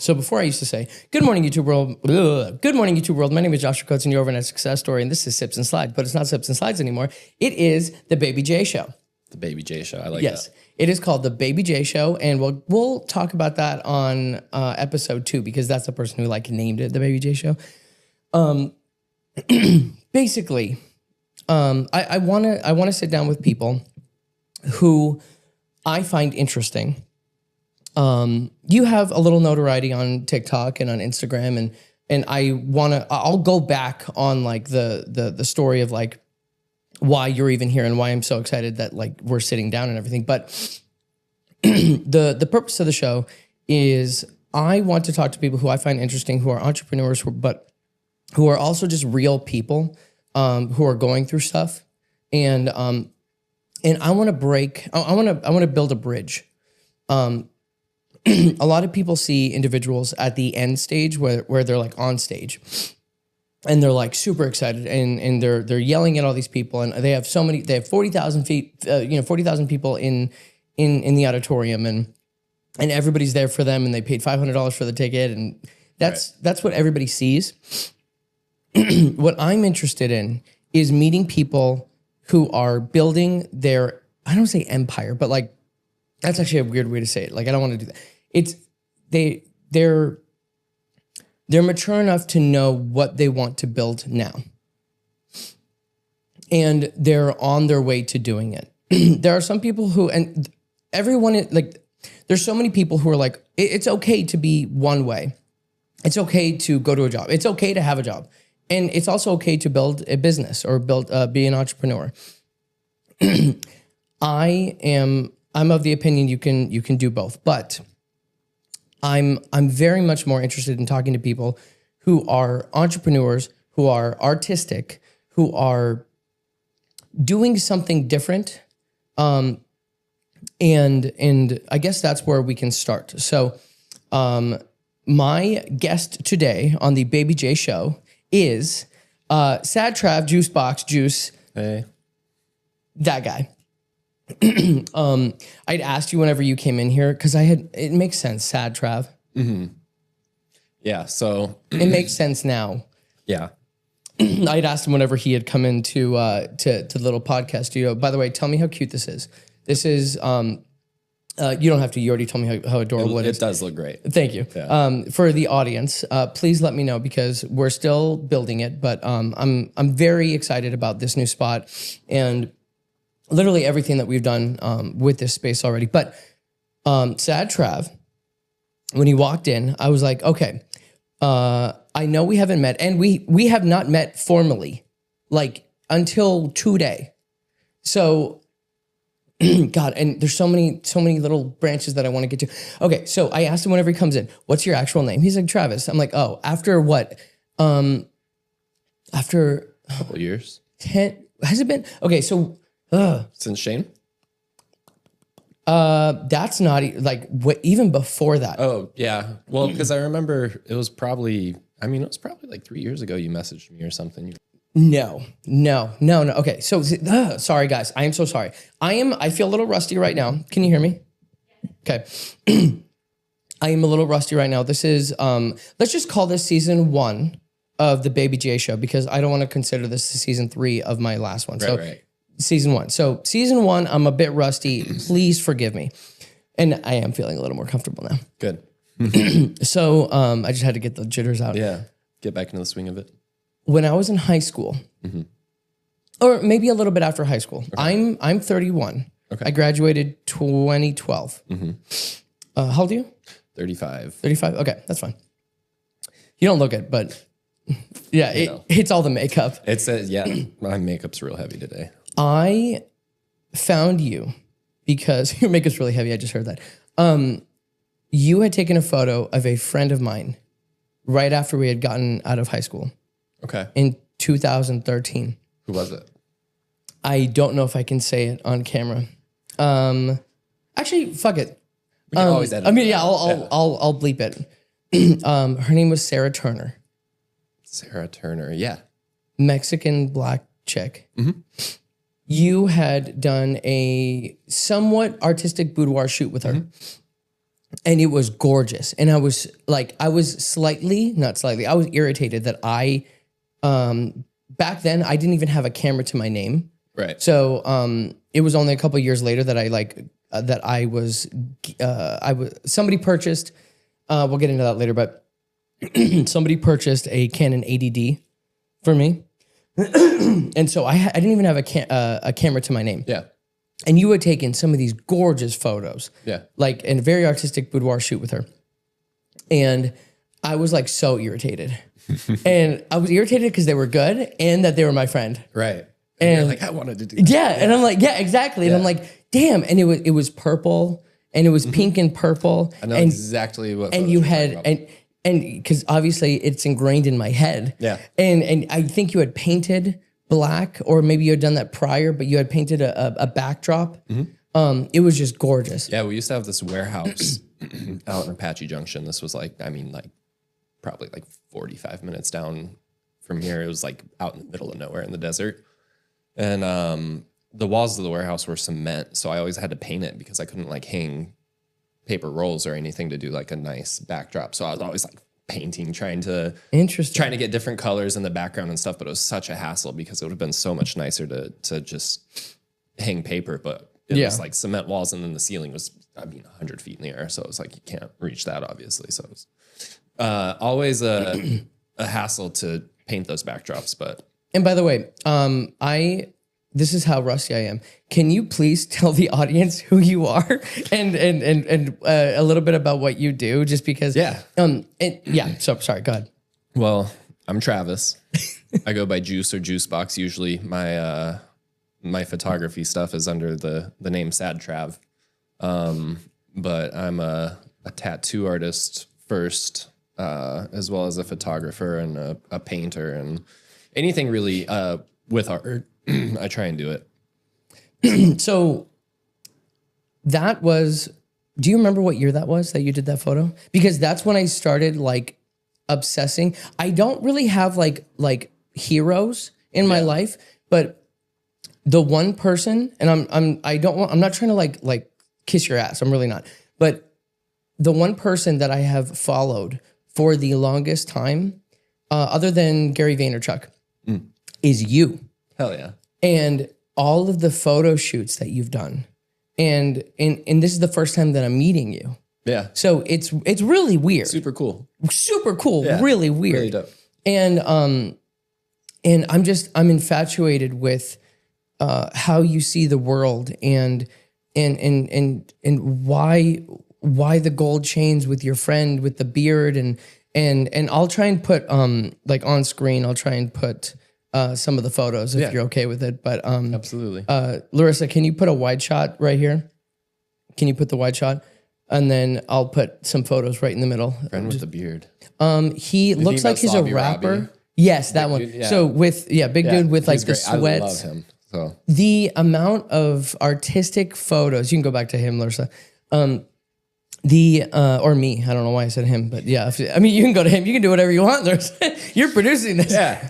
So before I used to say, good morning, YouTube world. Ugh. Good morning, YouTube world. My name is Joshua Coates and you're over at Success Story. And this is Sips and Slides, but it's not Sips and Slides anymore. It is the Baby J Show. The Baby J Show. I like yes, that. It is called the Baby J Show. And we'll talk about that on episode 2 because that's the person who like named it the Baby J Show. Basically, I wanna sit down with people who I find interesting. You have a little notoriety on TikTok and on Instagram, and I'll go back on like the story of like why you're even here and why I'm so excited that like we're sitting down and everything. But the purpose of the show is I want to talk to people who I find interesting, who are entrepreneurs, but who are also just real people, who are going through stuff. And I want to build a bridge. A lot of people see individuals at the end stage where they're like on stage and they're like super excited and they're yelling at all these people and they have 40,000 people in the auditorium and everybody's there for them and they paid $500 for the ticket and that's what everybody sees. What I'm interested in is meeting people who are building their, I don't say empire, but like, that's actually a weird way to say it. Like, I don't want to do that. It's they're mature enough to know what they want to build now. And they're on their way to doing it. There are some people who, and everyone, like, there's so many people who are like, it's okay to be one way. It's okay to go to a job. It's okay to have a job. And it's also okay to build a business or be an entrepreneur. I'm of the opinion you can do both, but I'm very much more interested in talking to people who are entrepreneurs, who are artistic, who are doing something different. And I guess that's where we can start. So my guest today on the Baby J Show is Sadtrav Juice Box Juice. Hey. That guy. I'd asked you whenever you came in here because it makes sense, Sadtrav. Mm-hmm. Yeah, so it makes sense now. Yeah. I'd asked him whenever he had come into to the little podcast studio. By the way, tell me how cute this is. This is you don't have to. You already told me how adorable it is. It does look great. Thank you. Yeah. For the audience, please let me know because we're still building it, but I'm very excited about this new spot and literally everything that we've done with this space already. But Sadtrav, when he walked in, I was like, okay, I know we haven't met, and we have not met formally, like until today. So, God, and there's so many little branches that I want to get to. Okay, so I asked him whenever he comes in, what's your actual name? He's like, Travis. I'm like, oh, after what? After a couple years. 10, has it been? Okay, so since Shane? That's not like what, even before that. Oh yeah. Well, because I remember it was probably like 3 years ago you messaged me or something. No. Okay. So, sorry guys. I am so sorry. I feel a little rusty right now. Can you hear me? Okay. I am a little rusty right now. This is, let's just call this season 1 of the Baby J Show because I don't want to consider this season 3 of my last one. Right. Season 1. So season 1, I'm a bit rusty. Please forgive me. And I am feeling a little more comfortable now. Good. So I just had to get the jitters out. Yeah. Get back into the swing of it. When I was in high school, or maybe a little bit after high school, okay. I'm 31. Okay. I graduated 2012. How old are you? 35. 35? Okay, that's fine. You don't look it, but yeah, it's all the makeup. My makeup's real heavy today. I found you because your makeup's really heavy. I just heard that. You had taken a photo of a friend of mine right after we had gotten out of high school. Okay. In 2013. Who was it? I don't know if I can say it on camera. Actually, fuck it. We can always edit. I'll bleep it. Her name was Sarah Turner. Sarah Turner, yeah. Mexican black chick. You had done a somewhat artistic boudoir shoot with her. and it was gorgeous. And I was irritated that back then I didn't even have a camera to my name. Right. So it was only a couple of years later that somebody purchased, we'll get into that later, but somebody purchased a Canon 80D for me. And so I didn't even have a camera to my name. Yeah. And you had taken some of these gorgeous photos. Yeah. Like in a very artistic boudoir shoot with her. And I was like so irritated. And I was irritated because they were good and that they were my friend. Right. And you're like, I wanted to do that. Yeah. And I'm like, yeah, exactly. And I'm like, damn. And it was purple and it was pink and purple. I know exactly what. And you had, and because obviously it's ingrained in my head. Yeah. And I think you had painted black, or maybe you had done that prior, but you had painted a backdrop. It was just gorgeous. Yeah, we used to have this warehouse out in Apache Junction. This was probably 45 minutes down from here. It was like out in the middle of nowhere in the desert. And the walls of the warehouse were cement, so I always had to paint it because I couldn't hang paper rolls or anything to do a nice backdrop. So I was always painting, trying to get different colors in the background and stuff. But it was such a hassle because it would have been so much nicer to just hang paper. But it was cement walls, and then the ceiling was 100 feet in the air. So it was you can't reach that, obviously. So it was always a hassle to paint those backdrops. And by the way, this is how rusty I am. Can you please tell the audience who you are and a little bit about what you do? Just because, So sorry, go ahead. Well, I'm Travis. I go by Juice or Juice Box. Usually, my photography stuff is under the name Sadtrav. But I'm a tattoo artist first, as well as a photographer and a painter and anything really with art. I try and do it. So that was, do you remember what year that was that you did that photo? Because that's when I started obsessing. I don't really have like heroes in my life, but the one person, and I'm not trying to like kiss your ass. I'm really not. But the one person that I have followed for the longest time, other than Gary Vaynerchuk, is you. Hell yeah. And all of the photo shoots that you've done. And this is the first time that I'm meeting you. Yeah. So it's really weird. Super cool. Yeah. Really weird. Really dope. And I'm infatuated with how you see the world and why the gold chains with your friend with the beard and I'll try and put on screen, I'll try and put some of the photos if you're okay with it. But absolutely. Larissa, can you put a wide shot right here? Can you put the wide shot? And then I'll put some photos right in the middle. Friend with the beard. He looks like he's a rapper. Robbie? Yes, that one. Dude, yeah. So big dude with the great. sweats. I love him. So the amount of artistic photos, you can go back to him, Larissa. Or me, I don't know why I said him, but yeah, you can go to him. You can do whatever you want. You're producing this. Yeah.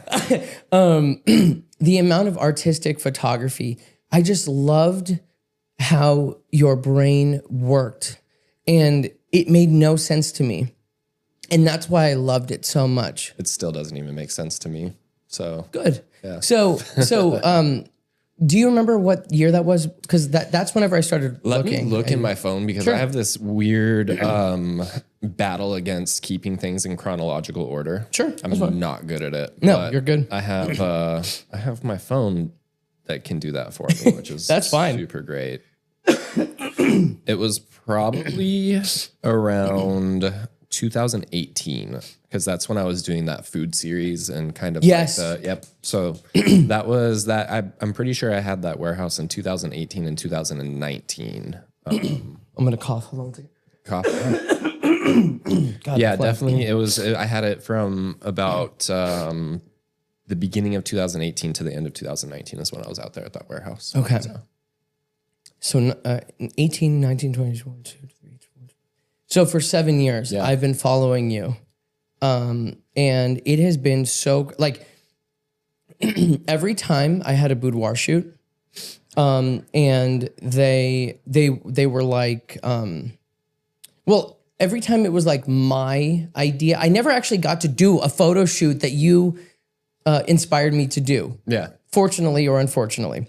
The amount of artistic photography, I just loved how your brain worked, and it made no sense to me, and that's why I loved it so much. It still doesn't even make sense to me. So good. Yeah. So do you remember what year that was? Because that's whenever I started looking. Let me look in my phone because I have this weird battle against keeping things in chronological order. Sure. I'm not good at it. No, you're good. I have my phone that can do that for me, which is that's fine. Super great. It was probably around 2018 because that's when I was doing that food series and kind of yep. So that was that. I'm pretty sure I had that warehouse in 2018 and 2019. I'm gonna cough. Hold on. Cough. God, yeah, definitely. It was. I had it from about the beginning of 2018 to the end of 2019 is when I was out there at that warehouse. Okay. So 18, 19, 20, 21, 22, 23, 24. So for 7 years, I've been following you. And it has been so every time I had a boudoir shoot, and they were like, well, every time it was like my idea. I never actually got to do a photo shoot that you inspired me to do. Yeah. Fortunately or unfortunately.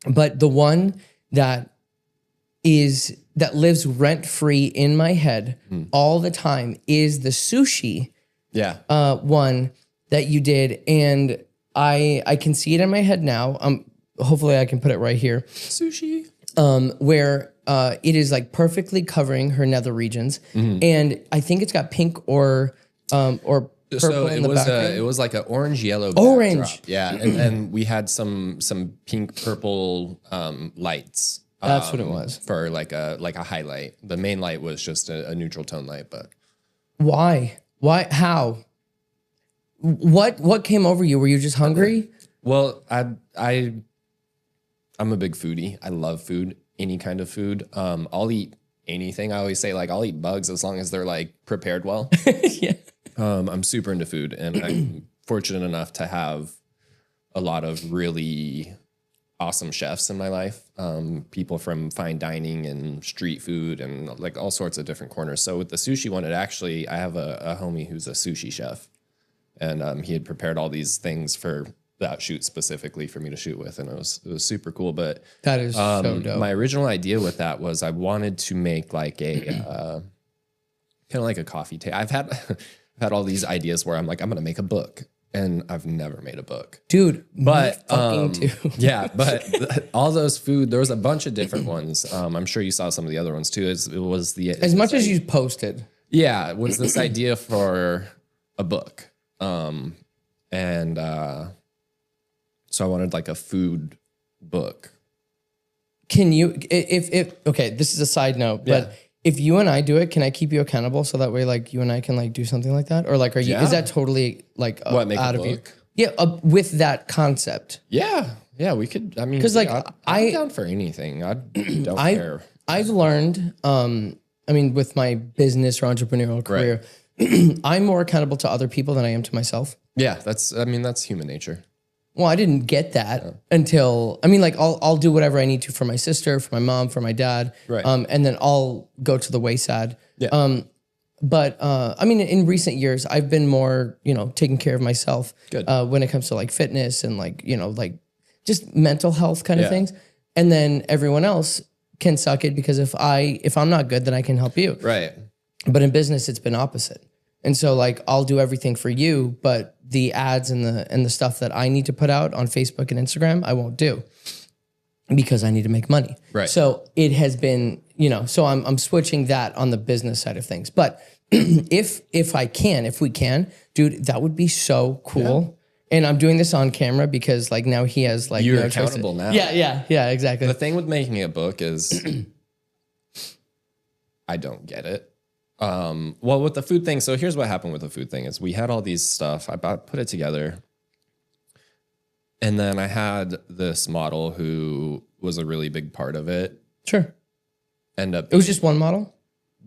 But the one that lives rent free in my head all the time is the sushi one that you did. And I can see it in my head now. Hopefully I can put it right here. Sushi. Where it is like perfectly covering her nether regions. And I think it's got pink or purple in the background. It was like an orange yellow Orange. backdrop. Yeah, and we had some pink purple lights. That's what it was. For like a highlight. The main light was just a neutral tone light, but Why? How? What came over you? Were you just hungry? well, I'm a big foodie. I love food, any kind of food. I'll eat anything. I always say like I'll eat bugs as long as they're like prepared well. Yeah. I'm super into food, and I'm fortunate enough to have a lot of really awesome chefs in my life. People from fine dining and street food and like all sorts of different corners. So with the sushi one, I have a homie who's a sushi chef, and he had prepared all these things for that shoot specifically for me to shoot with, and it was super cool. But That is so dope. my original idea with that was I wanted to make like a kind of like a coffee table. I've had all these ideas where I'm like, I'm going to make a book, and I've never made a book. Dude, But too. yeah, but all those food, there was a bunch of different ones. I'm sure you saw some of the other ones too. It was As much as you posted. yeah, it was this idea for a book. And so I wanted like a food book. Can you, if okay, this is a side note, but Yeah. if you and I do it, can I keep you accountable so that way, like you and I can like do something like that? Or like, is that totally like Make out a of you? book? Yeah, with that concept. Yeah, we could. I mean, 'Cause, like, I'm down for anything. I don't care. I've learned, I mean, with my business or entrepreneurial career, I'm more accountable to other people than I am to myself. Yeah, that's human nature. Well, I didn't get that until, I mean, like I'll do whatever I need to for my sister, for my mom, for my dad. Right. And then I'll go to the wayside. Yeah. But I mean, in recent years, I've been more, taking care of myself. Good. When it comes to like fitness and like, like just mental health kind of Yeah. things. And then everyone else can suck it because if I'm not good, then I can help you. Right. But in business, it's been opposite. And so like I'll do everything for you, but the ads and the stuff that I need to put out on Facebook and Instagram, I won't do because I need to make money. Right. So it has been, so I'm switching that on the business side of things. But if we can, dude, that would be so cool. Yeah. And I'm doing this on camera because like now he has like You're no choice accountable now. Yeah, exactly. The thing with making a book is I don't get it. Well, with the food thing, so here's what happened with the food thing is we had all these stuff. I put it together. And then I had this model who was a really big part of it. Sure. End up It was just one model?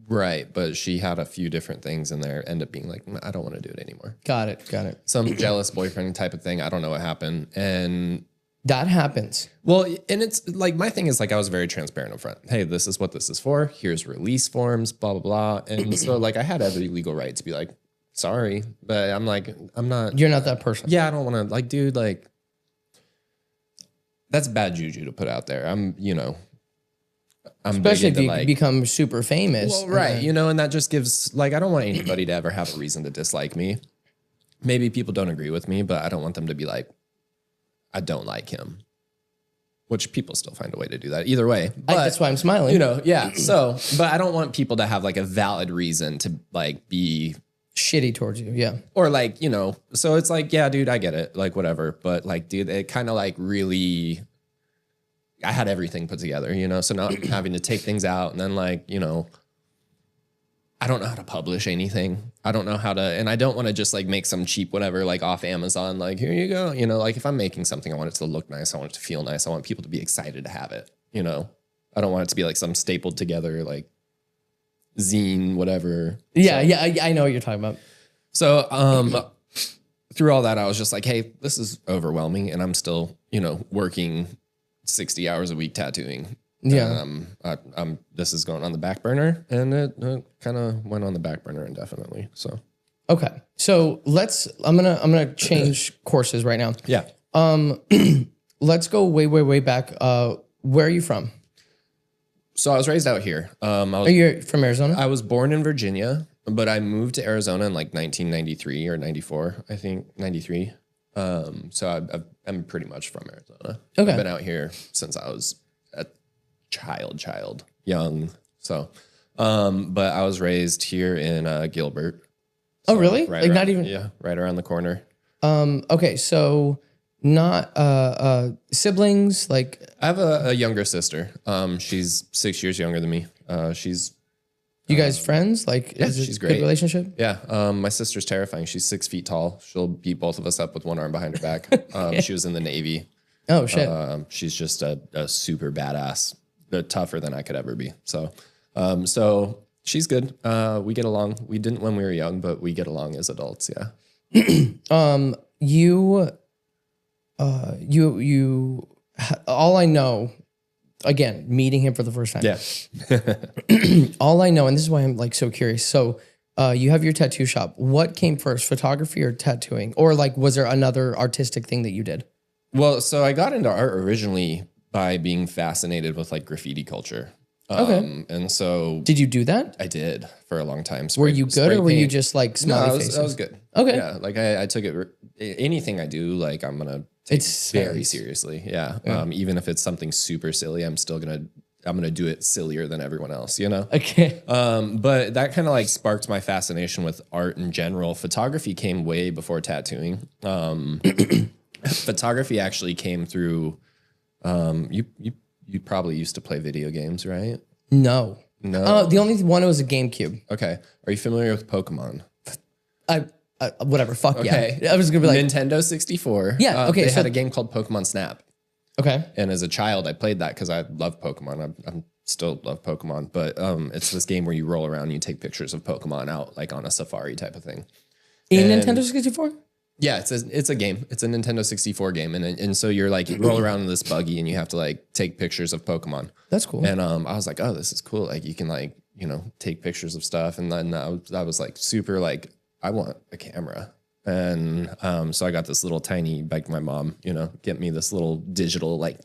right, but she had a few different things in there. End up being like, I don't want to do it anymore. Got it. Some jealous boyfriend type of thing. I don't know what happened. And That happens. well, and it's like my thing is like I was very transparent up front. Hey, this is what this is for. Here's release forms, blah, blah, blah. And so like I had every legal right to be like, sorry, but I'm like, I'm not. You're not that person. Yeah, I don't want to like, dude, like that's bad juju to put out there. I'm Especially big if into, you like, become super famous. well, right. And that just gives like, I don't want anybody to ever have a reason to dislike me. Maybe people don't agree with me, but I don't want them to be like, I don't like him, which people still find a way to do that either way. But, that's why I'm smiling. Yeah. So, but I don't want people to have like a valid reason to like be Shitty towards you. Yeah. or like, so it's like, yeah, dude, I get it. Like whatever. But like, dude, it kind of like really, I had everything put together, so now I'm having to take things out and then like, I don't know how to publish anything. I don't know how to, and I don't want to just like make some cheap whatever, like off Amazon, like here you go. Like if I'm making something, I want it to look nice. I want it to feel nice. I want people to be excited to have it. I don't want it to be like some stapled together, like zine, whatever. Yeah. I know what you're talking about. So, through all that, I was just like, hey, this is overwhelming. And I'm still, working 60 hours a week tattooing. Yeah. This is going on the back burner, and it kind of went on the back burner indefinitely. So Okay. So I'm gonna change courses right now. yeah. Let's go way back. Where are you from? So I was raised out here. Are you from Arizona? I was born in Virginia, but I moved to Arizona in like 1993 or 94, I think 93. So I'm pretty much from Arizona. Okay. I've been out here since I was a young. So, but I was raised here in Gilbert. Oh, really? Right Like around, not even. yeah, right around the corner. Okay. So not siblings. Like I have a younger sister. She's 6 years younger than me. She's you guys friends? Like yeah, is it she's a great. good relationship? Yeah. My sister's terrifying. She's 6 feet tall. She'll beat both of us up with one arm behind her back. She was in the Navy. Oh shit. She's just a super badass, tougher than I could ever be. So she's good. We get along. We didn't when we were young, but we get along as adults. Yeah. All I know, again, meeting him for the first time. Yeah. All I know, and this is why I'm like so curious. So, you have your tattoo shop. What came first, photography or tattooing, or like was there another artistic thing that you did? Well, so I got into art originally by being fascinated with like graffiti culture. Okay. And so Did you do that? I did for a long time. Were you good, or were you paint. just like No, smiley faces? I was good. Okay. Yeah, like I took it. Anything I do, like I'm gonna take It's very serious. seriously. Yeah. Even if it's something super silly, I'm gonna do it sillier than everyone else. You know. Okay. But that kind of like sparked my fascination with art in general. Photography came way before tattooing. Photography actually came through. You probably used to play video games, right? No. No. The only one was a GameCube. Okay. Are you familiar with Pokemon? Whatever. Fuck Okay. yeah. I was gonna be like, Nintendo 64. Yeah, okay, They so- had a game called Pokemon Snap. okay. And as a child, I played that because I love Pokemon. I'm still love Pokemon, but it's this game where you roll around and you take pictures of Pokemon out like on a safari type of thing. In And- Nintendo 64? Yeah, it's a game. It's a Nintendo 64 game, and so you're like you roll around in this buggy and you have to like take pictures of Pokemon. That's cool. And I was like, oh, this is cool. Like you can like take pictures of stuff, and then I was like super like I want a camera. And so I got this little tiny bike. My mom, get me this little digital like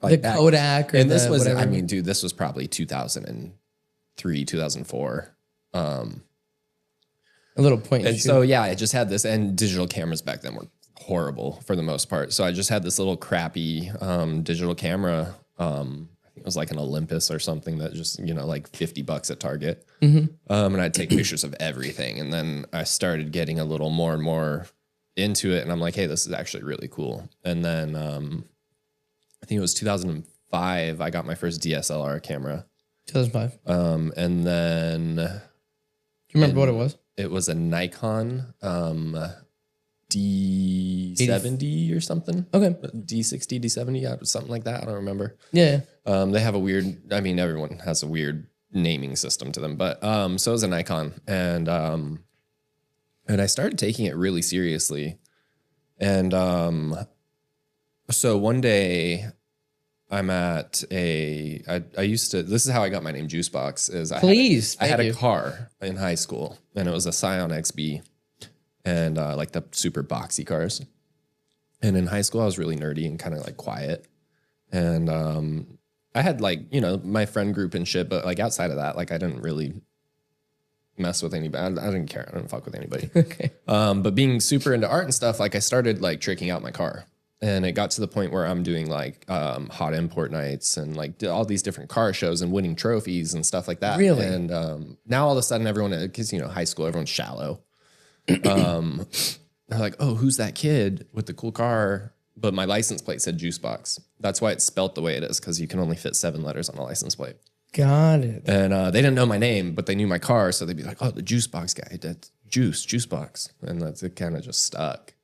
the that. Kodak or And this the was, whatever. I mean, dude, this was probably 2003, 2004. A little point. And so, yeah, I just had this, and digital cameras back then were horrible for the most part. So I just had this little crappy digital camera. I think it was like an Olympus or something that just, like $50 at Target. And I'd take pictures of everything. And then I started getting a little more and more into it. And I'm like, hey, this is actually really cool. And then I think it was 2005, I got my first DSLR camera. 2005. And then Do you remember what it was? it was a Nikon D70 or something. Okay. D60, D70, yeah, something like that. I don't remember. Yeah. They have a weird, everyone has a weird naming system to them, but so it was a Nikon, and I started taking it really seriously. And so one day I'm at I used to, this is how I got my name Juicebox, is I had a car in high school, and it was a Scion XB, and like the super boxy cars. And in high school, I was really nerdy and kind of like quiet. And I had like, my friend group and shit, but like outside of that, like I didn't really mess with anybody. I didn't care. I didn't fuck with anybody. Okay. But being super into art and stuff, like I started like tricking out my car. And it got to the point where I'm doing like hot import nights and like all these different car shows and winning trophies and stuff like that. Really? And now all of a sudden everyone, because high school, everyone's shallow. They're like, oh, who's that kid with the cool car? But my license plate said Juicebox. That's why it's spelt the way it is, because you can only fit 7 letters on a license plate. Got it. And they didn't know my name, but they knew my car. So they'd be like, oh, the Juicebox guy, that's Juicebox. And it kind of just stuck.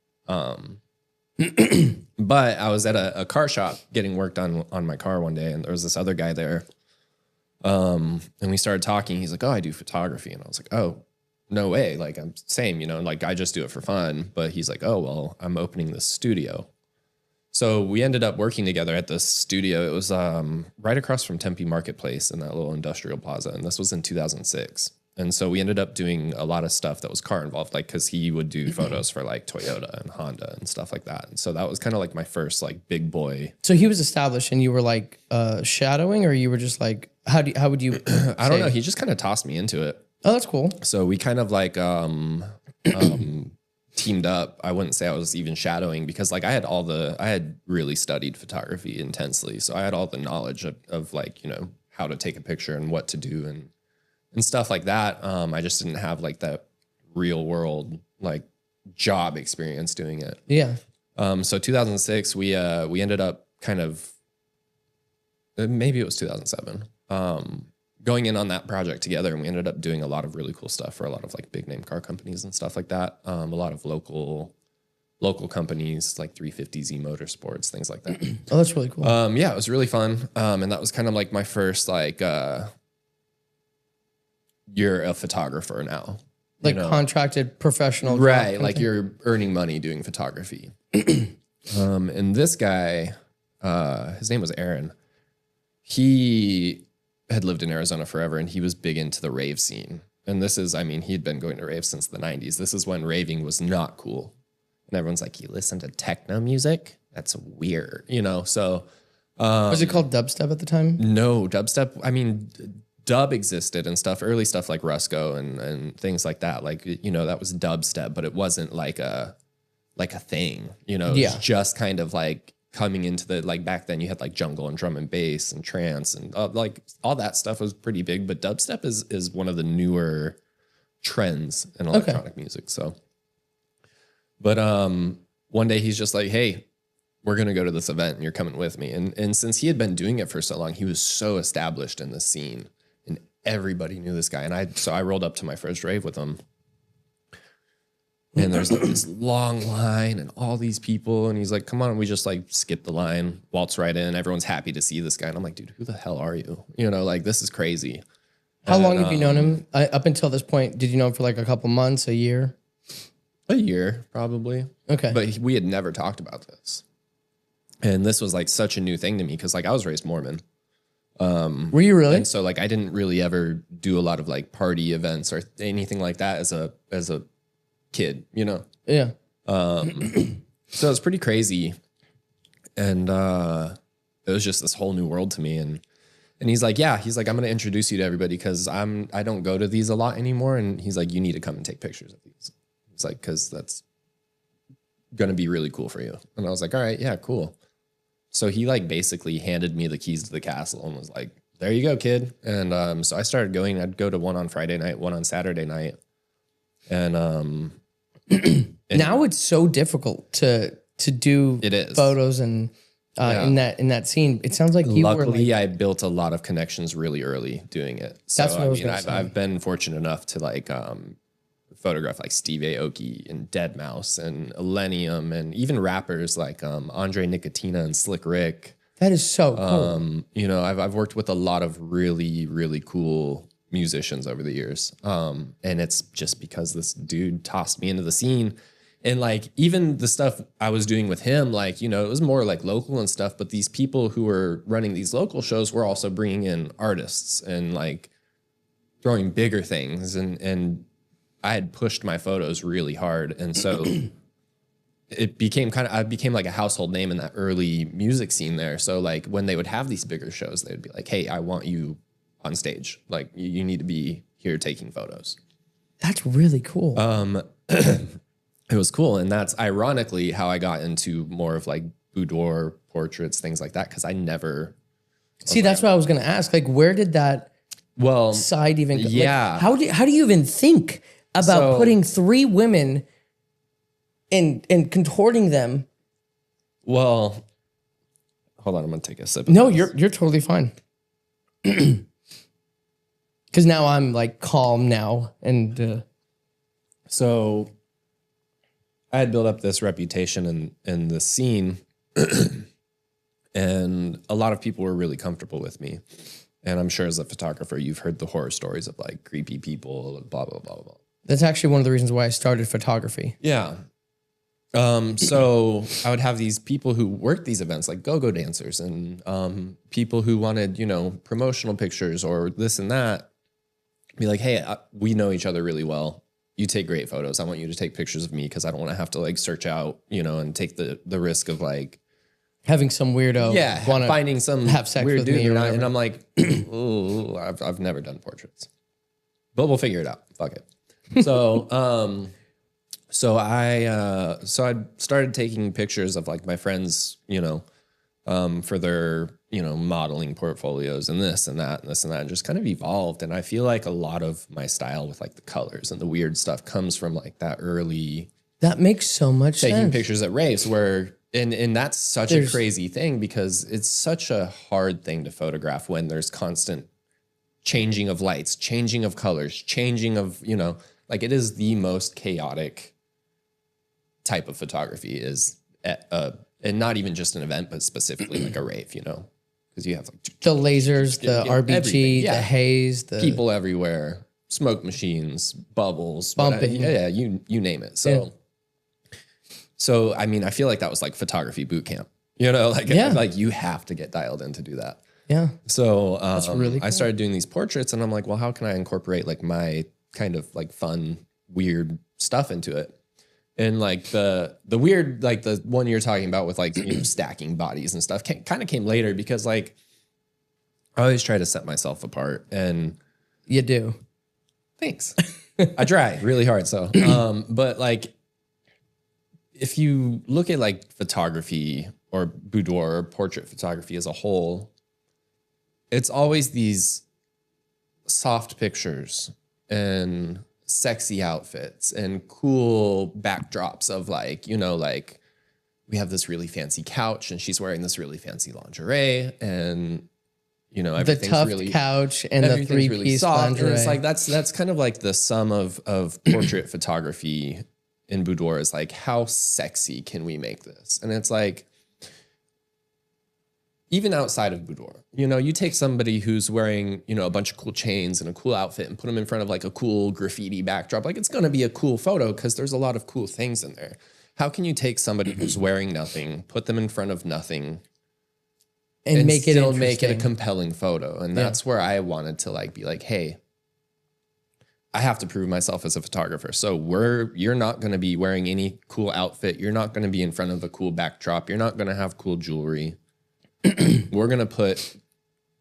But I was at a car shop getting work done on my car one day, and there was this other guy there. And we started talking. He's like, oh, I do photography. And I was like, oh, no way. Like, I'm same, like I just do it for fun. But he's like, oh, well, I'm opening this studio. So we ended up working together at this studio. It was right across from Tempe Marketplace in that little industrial plaza. And this was in 2006. And so we ended up doing a lot of stuff that was car involved, like, cause he would do photos for like Toyota and Honda and stuff like that. And so that was kind of like my first like big boy. So he was established and you were like shadowing, or you were just like, how would you? I don't know. He just kind of tossed me into it. Oh, that's cool. So we kind of like, teamed up. I wouldn't say I was even shadowing because like I had really studied photography intensely. So I had all the knowledge of like, you know, how to take a picture and what to do and stuff like that. I just didn't have like that real world, like job experience doing it. Yeah. So 2006, we ended up kind of, maybe it was 2007, going in on that project together, and we ended up doing a lot of really cool stuff for a lot of like big name car companies and stuff like that. A lot of local companies like 350Z Motorsports, things like that. Oh, that's really cool. Yeah, it was really fun. And that was kind of like my first like, you're a photographer now. Like contracted professional. Right. Like you're earning money doing photography. And this guy, his name was Aaron. He had lived in Arizona forever, and he was big into the rave scene. And this is, I mean, he'd been going to raves since the 90s. This is when raving was not cool. And everyone's like, you listen to techno music? That's weird, you know? So. Was it called dubstep at the time? No, dubstep. I mean, dub existed and stuff, early stuff like Rusko and things like that. Like, you know, that was dubstep, but it wasn't like a thing, you know? It was just kind of like coming into the, like back then you had like jungle and drum and bass and trance and like all that stuff was pretty big, but dubstep is one of the newer trends in electronic music. So, but one day he's just like, hey, we're going to go to this event and you're coming with me. And since he had been doing it for so long, he was so established in the scene and everybody knew this guy. And so I rolled up to my first rave with him. And there's like this long line and all these people. And he's like, come on. And we just like skip the line, waltz right in. Everyone's happy to see this guy. And I'm like, dude, who the hell are you? You know, like, this is crazy. How long have you known him? Up until this point, did you know him for like a couple months, a year? A year, probably. Okay. But we had never talked about this. And this was like such a new thing to me because like I was raised Mormon. Were you really? And so like I didn't really ever do a lot of like party events or anything like that as a kid, you know? Yeah. So it's pretty crazy. And it was just this whole new world to me. And he's like, I'm going to introduce you to everybody because I don't go to these a lot anymore. And he's like, you need to come and take pictures of these. It's like, because that's going to be really cool for you. And I was like, all right, yeah, cool. So he like basically handed me the keys to the castle and was like, there you go, kid. And so I started going. I'd go to one on Friday night, one on Saturday night. And now it's so difficult to do photos and in that scene. It sounds like you were like, I built a lot of connections really early doing it. So that's what I was going to say. I've been fortunate enough to like photograph like Steve Aoki and Deadmau5 and Illenium and even rappers like Andre Nicotina and Slick Rick. That is so cool. You know, I've worked with a lot of really, really cool musicians over the years. And it's just because this dude tossed me into the scene. And like, even the stuff I was doing with him, like, you know, it was more like local and stuff, but these people who were running these local shows were also bringing in artists and like throwing bigger things. And I had pushed my photos really hard. And so it became I became like a household name in that early music scene there. So like when they would have these bigger shows, they would be like, hey, I want you on stage. Like you need to be here taking photos. That's really cool. It was cool. And that's ironically how I got into more of like boudoir portraits, things like that. Cause I never see, that's what I was going to ask. Like, where did that side even go? Yeah. Like, how do you even think about putting three women and contorting them? Well, hold on. I'm going to take a sip. No, you're totally fine. Because now I'm like calm now. And so I had built up this reputation in the scene and a lot of people were really comfortable with me. And I'm sure as a photographer, you've heard the horror stories of like creepy people, blah, blah, blah, blah. That's actually one of the reasons why I started photography. Yeah. So I would have these people who worked these events, like go-go dancers and people who wanted, promotional pictures or this and that, be like, hey, we know each other really well. You take great photos. I want you to take pictures of me because I don't want to have to like search out, and take the risk of like having some weirdo finding some have sex weird with dude. me or And I'm like, ooh, I've never done portraits, but we'll figure it out. Fuck it. So, So I started taking pictures of like my friends, for their, modeling portfolios and this and that and this and that, and just kind of evolved. And I feel like a lot of my style with like the colors and the weird stuff comes from like that early That makes so much taking sense. pictures at raves where, and that's such a crazy thing because it's such a hard thing to photograph when there's constant changing of lights, changing of colors, changing of, like it is the most chaotic type of photography is and not even just an event, but specifically like a rave, because you have like The lasers, the RBG, the haze, the people everywhere, smoke machines, bubbles, bumping. You name it. So I mean, I feel like that was like photography boot camp, like you have to get dialed in to do that. Yeah. So That's really cool. I started doing these portraits and I'm like, well, how can I incorporate like my kind of like fun, weird stuff into it? And like the weird, like the one you're talking about with like, stacking bodies and stuff kind of came later because like I always try to set myself apart and You do. thanks. I try really hard. So, but like if you look at like photography or boudoir or portrait photography as a whole, it's always these soft pictures and sexy outfits and cool backdrops of like, like we have this really fancy couch and she's wearing this really fancy lingerie and, everything's the tough really couch and the everything's really three-piece soft. lingerie. And it's like, that's kind of like the sum of portrait photography in boudoir is like, how sexy can we make this? And it's like, even outside of boudoir, you take somebody who's wearing, a bunch of cool chains and a cool outfit and put them in front of like a cool graffiti backdrop. Like it's going to be a cool photo because there's a lot of cool things in there. How can you take somebody who's wearing nothing, put them in front of nothing and make it still make it a interesting. compelling photo? And that's where I wanted to like, be like, hey, I have to prove myself as a photographer. So you're not going to be wearing any cool outfit. You're not going to be in front of a cool backdrop. You're not going to have cool jewelry. We're going to put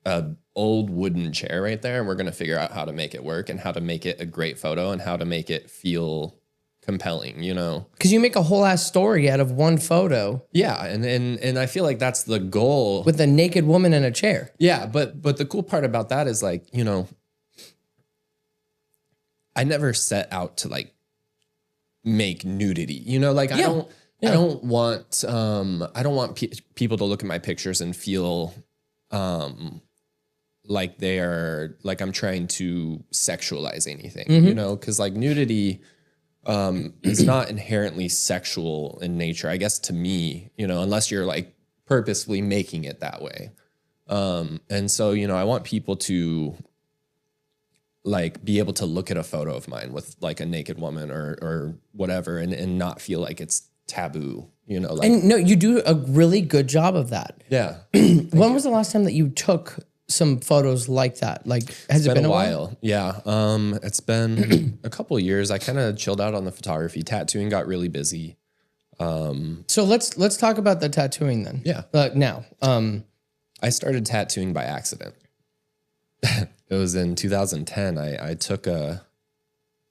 a old wooden chair right there and we're going to figure out how to make it work and how to make it a great photo and how to make it feel compelling, Because you make a whole ass story out of one photo. Yeah. And I feel like that's the goal. With a naked woman in a chair. Yeah. But the cool part about that is like, I never set out to like make nudity, like I don't want people to look at my pictures and feel like I'm trying to sexualize anything, because like nudity is not inherently sexual in nature, I guess, to me, unless you're like purposefully making it that way. And so, I want people to like be able to look at a photo of mine with like a naked woman or whatever and not feel like it's taboo, And no, you do a really good job of that. Yeah. When was the last time that you took some photos like that? Like, has it been a while? Yeah. It's been a couple of years. I kind of chilled out on the photography. Tattooing got really busy. So let's talk about the tattooing then. Yeah. Now, I started tattooing by accident. It was in 2010. I took I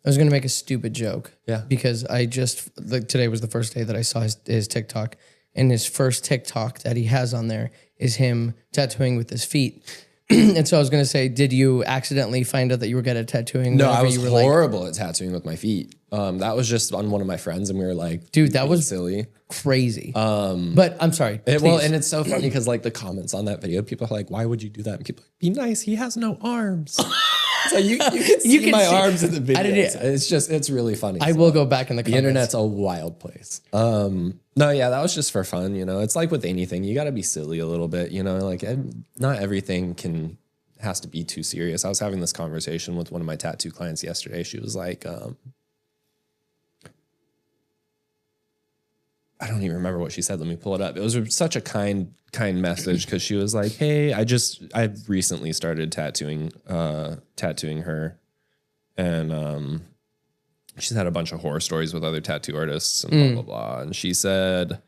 was going to make a stupid joke. Yeah. Because today was the first day that I saw his TikTok, and his first TikTok that he has on there is him tattooing with his feet. And so I was going to say, did you accidentally find out that you were good at tattooing? No, I was you were horrible at tattooing with my feet. That was just on one of my friends, and we were like, dude, that was silly. Crazy. But I'm sorry. And it's so funny because like the comments on that video, people are like, why would you do that? And people are like, be nice. He has no arms. So you can see my arms in the video. It's really funny. I will go back in the comments. The internet's a wild place. No, yeah, that was just for fun. It's like with anything, you got to be silly a little bit, like not everything has to be too serious. I was having this conversation with one of my tattoo clients yesterday. She was like, I don't even remember what she said. Let me pull it up. It was such a kind message because she was like, "Hey, I recently started tattooing her, and she's had a bunch of horror stories with other tattoo artists and blah blah blah." And she said,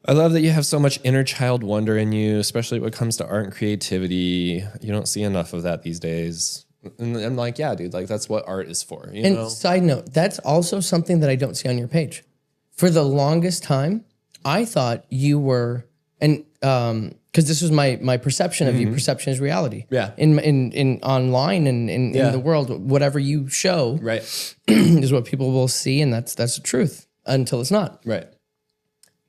"I love that you have so much inner child wonder in you, especially when it comes to art and creativity. You don't see enough of that these days." And I'm like, "Yeah, dude, like that's what art is for." You know? Side note, that's also something that I don't see on your page. For the longest time, I thought you were, and because this was my perception of you. Perception is reality. Yeah. In online and in the world, whatever you show, Right. is what people will see, and that's the truth until it's not. Right.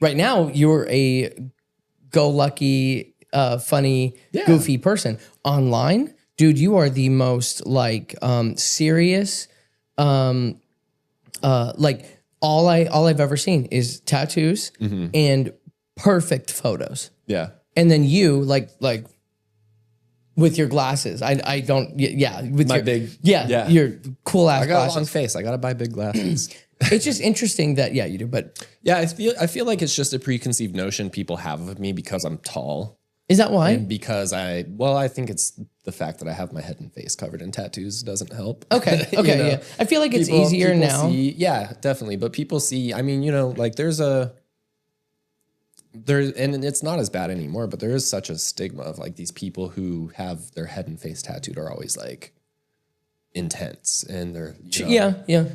Right now, you're a go-lucky, funny, goofy person. Online, dude, you are the most like serious, like. All I've ever seen is tattoos and perfect photos. Yeah. And then you like with your glasses. I don't with My your big your cool ass I got glasses. a long face. I gotta buy big glasses. It's just interesting that you do, but Yeah, I feel like it's just a preconceived notion people have of me because I'm tall. is that why? And because I think it's the fact that I have my head and face covered in tattoos doesn't help. Okay. You know? Yeah. I feel like it's easier people now. Yeah, definitely. But people see, I mean, like and it's not as bad anymore, but there is such a stigma of like these people who have their head and face tattooed are always like intense and they're, Yeah.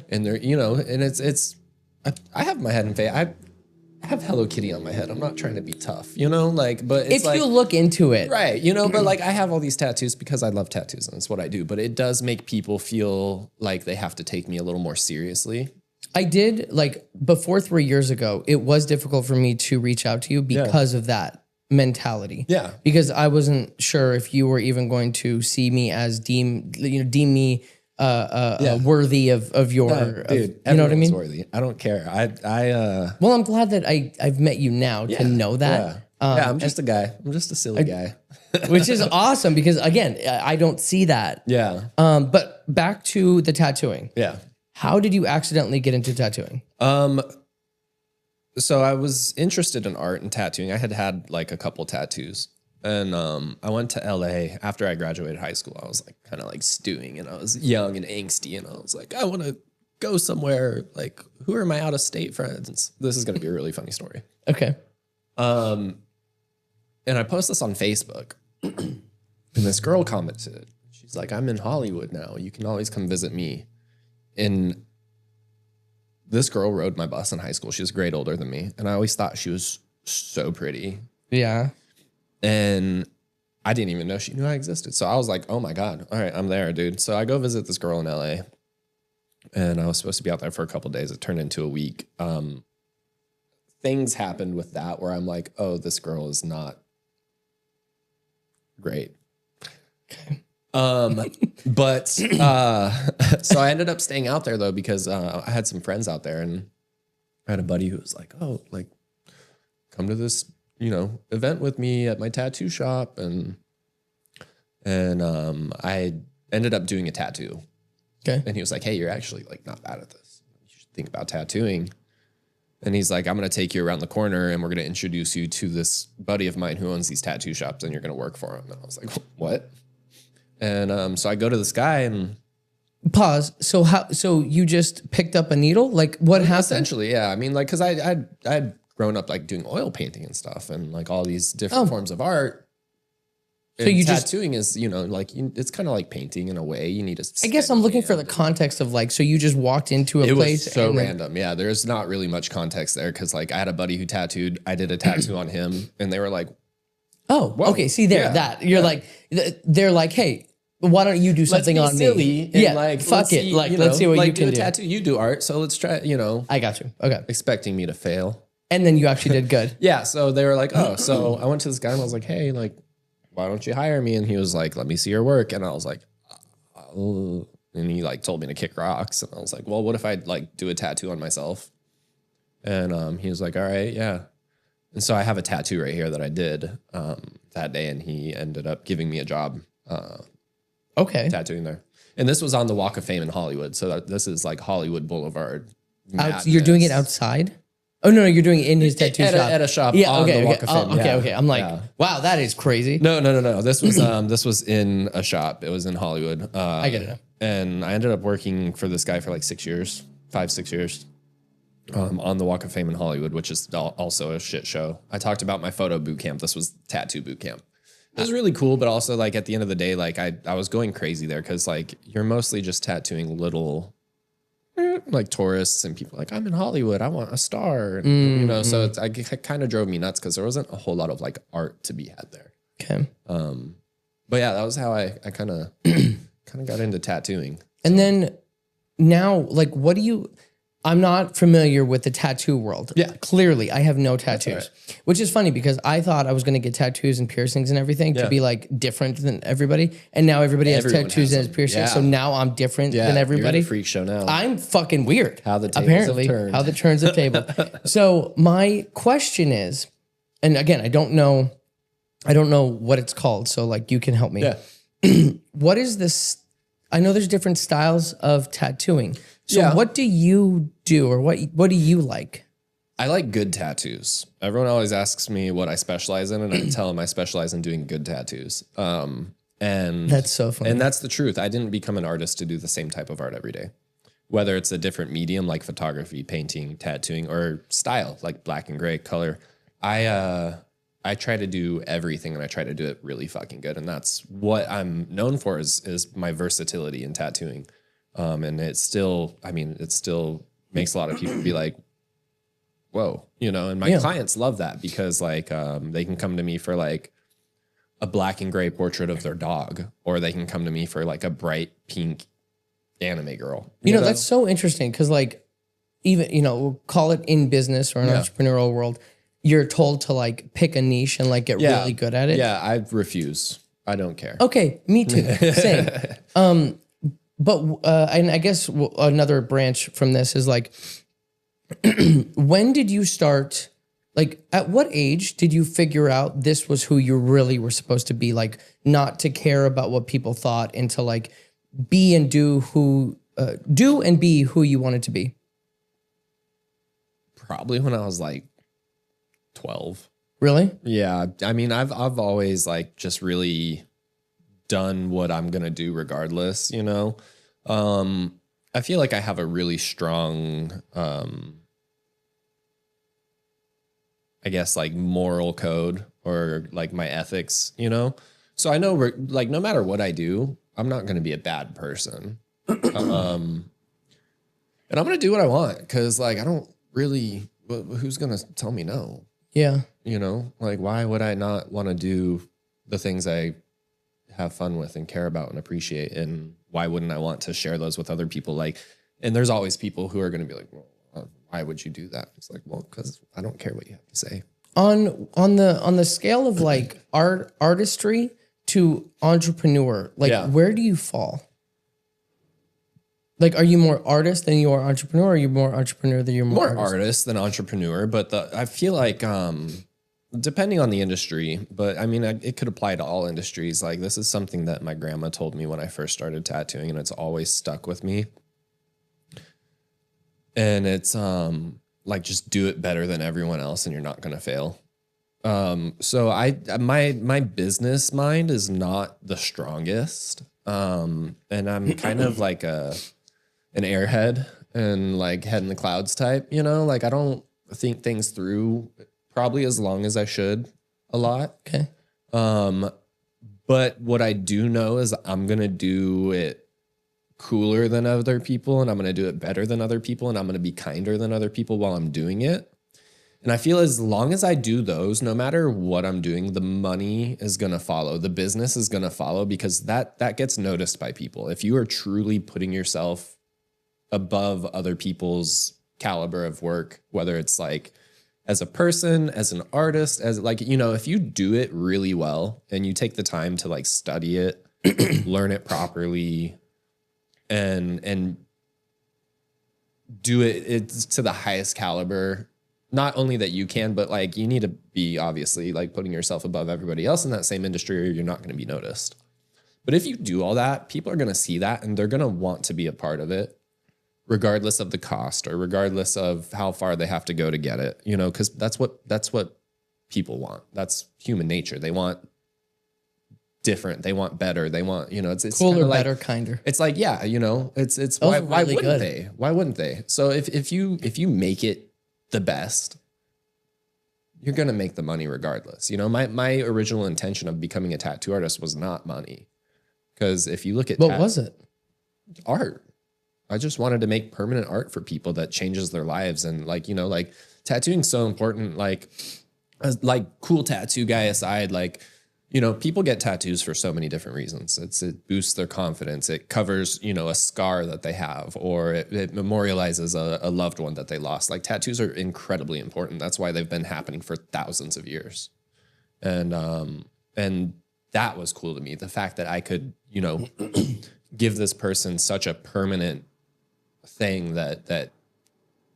and they're, and it's, I have my head and face. I have Hello Kitty on my head. I'm not trying to be tough, like, but it's If you look into it. right, but like I have all these tattoos because I love tattoos and that's what I do. But it does make people feel like they have to take me a little more seriously. I did, like, before 3 years ago, it was difficult for me to reach out to you because of that mentality. Yeah. Because I wasn't sure if you were even going to see me as deem me worthy of your, Dude, you know what I mean? worthy. I don't care. Well, I'm glad that I've met you now to know that. I'm just a guy. I'm just a silly guy. Which is awesome because, again, I don't see that. Yeah. But back to the tattooing. Yeah. How did you accidentally get into tattooing? So I was interested in art and tattooing. I had like a couple tattoos. And I went to LA after I graduated high school. I was like kind of like stewing and I was young and angsty and I was like, I want to go somewhere. Like, who are my out of state friends? This is going to be a really funny story. Okay. And I post this on Facebook and this girl commented. She's like, I'm in Hollywood now. You can always come visit me. And this girl rode my bus in high school. She was a grade older than me. And I always thought she was so pretty. Yeah. And I didn't even know she knew I existed. So I was like, oh my God. All right, I'm there, dude. So I go visit this girl in LA. And I was supposed to be out there for a couple of days. It turned into a week. Things happened with that where I'm like, oh, this girl is not great. Okay. But so I ended up staying out there though, because I had some friends out there and I had a buddy who was like, oh, like come to this, event with me at my tattoo shop. And I ended up doing a tattoo. Okay. And he was like, hey, you're actually like not bad at this. You should think about tattooing. And he's like, I'm going to take you around the corner and we're going to introduce you to this buddy of mine who owns these tattoo shops and you're going to work for him. And I was like, what? And so I go to this guy and pause. So you just picked up a needle? Like what happened? essentially, yeah. I mean, like, cause I'd grown up like doing oil painting and stuff and like all these different forms of art. So you tattooing is, like it's kind of like painting in a way. You need to. I guess I'm looking for the context of like, so you just walked into a place. Was so random. Yeah, there's not really much context there because like I had a buddy who tattooed. I did a tattoo on him, and they were like, "Oh, whoa, okay." See there, that you're like, they're like, "Hey, why don't you do something on silly me?" Yeah, like fuck it. Let's see what you can do. Tattoo, you do art, so let's try. I got you. Okay, expecting me to fail, and then you actually did good. Yeah. So they were like, "Oh," so I went to this guy and I was like, "Hey, like, why don't you hire me?" And he was like, "Let me see your work." And I was like, oh. And he like told me to kick rocks. And I was like, well, what if I like do a tattoo on myself? And he was like, all right, yeah. And so I have a tattoo right here that I did that day. And he ended up giving me a job tattooing there. And this was on the Walk of Fame in Hollywood. So this is like Hollywood Boulevard. You're doing it outside? Oh no, you're doing it in his tattoo at shop. at a shop Yeah, on okay, the Walk okay. of Fame. Yeah. Okay. I'm like, Yeah. wow, that is crazy. No. This was in a shop. It was in Hollywood. I get it now. And I ended up working for this guy for like 6 years, 5-6 years, on the Walk of Fame in Hollywood, which is also a shit show. I talked about my photo boot camp. This was tattoo boot camp. It was really cool, but also like at the end of the day, like I was going crazy there because like you're mostly just tattooing little like tourists and people like, I'm in Hollywood, I want a star, and, you know. So it kind of drove me nuts because there wasn't a whole lot of like art to be had there. Okay. But yeah, that was how I kind of got into tattooing. And then now, like, what do you? I'm not familiar with the tattoo world. Yeah. Clearly, I have no tattoos, right. which is funny because I thought I was going to get tattoos and piercings and everything to be like different than everybody. And now everybody has Everyone tattoos has and has them. piercings. Yeah. So now I'm different than everybody. You're in a freak show now. I'm fucking weird. How the tables apparently have turned. how the turns have tabled. So my question is, and again, I don't know what it's called. So like you can help me. Yeah. What is this? I know there's different styles of tattooing. So Yeah. what do you do, or what do you like? I like good tattoos. Everyone always asks me what I specialize in, and I tell them I specialize in doing good tattoos. And That's so funny. And that's the truth. I didn't become an artist to do the same type of art every day. Whether it's a different medium like photography, painting, tattooing, or style like black and gray color. I try to do everything, and I try to do it really fucking good. And that's what I'm known for is my versatility in tattooing. And it still makes a lot of people be like, whoa, you know, and my clients love that because like, they can come to me for like a black and gray portrait of their dog, or they can come to me for like a bright pink anime girl. You know, that's so interesting because like even, you know, we'll call it in business or an entrepreneurial world, you're told to like pick a niche and like get really good at it. Yeah, I refuse. I don't care. Okay, me too. Same. But and I guess another branch from this is like, when did you start? Like, at what age did you figure out this was who you really were supposed to be? Like, not to care about what people thought, and to like be and do and be who you wanted to be. Probably when I was like 12. Really? Yeah, I mean, I've always like just really done what I'm gonna do regardless, you know. I feel like I have a really strong, I guess like moral code or like my ethics, you know. So I know like no matter what I do, I'm not gonna be a bad person, and I'm gonna do what I want because like I don't really. Who's gonna tell me no? Yeah. You know, like why would I not want to do the things I have fun with and care about and appreciate, and why wouldn't I want to share those with other people? Like, and there's always people who are going to be like, well, why would you do that? It's like, well, because I don't care what you have to say. On the scale of like artistry to entrepreneur, like where do you fall? Like, are you more artist than you are entrepreneur? Or are you more entrepreneur than you're more artist than entrepreneur? But I feel like depending on the industry, but I mean, it could apply to all industries. Like this is something that my grandma told me when I first started tattooing, and it's always stuck with me. And it's like just do it better than everyone else, and you're not gonna fail. So my business mind is not the strongest, and I'm kind of like an airhead and like head in the clouds type. You know, like I don't think things through probably as long as I should a lot. Okay. But what I do know is I'm going to do it cooler than other people, and I'm going to do it better than other people, and I'm going to be kinder than other people while I'm doing it. And I feel as long as I do those, no matter what I'm doing, the money is going to follow. The business is going to follow because that gets noticed by people. If you are truly putting yourself above other people's caliber of work, whether it's like as a person, as an artist, as like, you know, if you do it really well and you take the time to like study it, learn it properly, and do it's to the highest caliber, not only that you can, but like you need to be obviously like putting yourself above everybody else in that same industry, or you're not going to be noticed. But if you do all that, people are going to see that and they're going to want to be a part of it. regardless of the cost or regardless of how far they have to go to get it, because that's what people want. That's human nature. They want different. They want better. They want, it's Cooler, like, better, kinder. it's like, yeah, it's Those why are really wouldn't good. they? Why wouldn't they? So if you make it the best, you're going to make the money regardless. My original intention of becoming a tattoo artist was not money. Because if you look at What was it? art, I just wanted to make permanent art for people that changes their lives. And like tattooing's so important. Like cool tattoo guy aside, people get tattoos for so many different reasons. It boosts their confidence. It covers, a scar that they have, or it memorializes a loved one that they lost. Like tattoos are incredibly important. That's why they've been happening for thousands of years. And that was cool to me. The fact that I could, give this person such a permanent thing that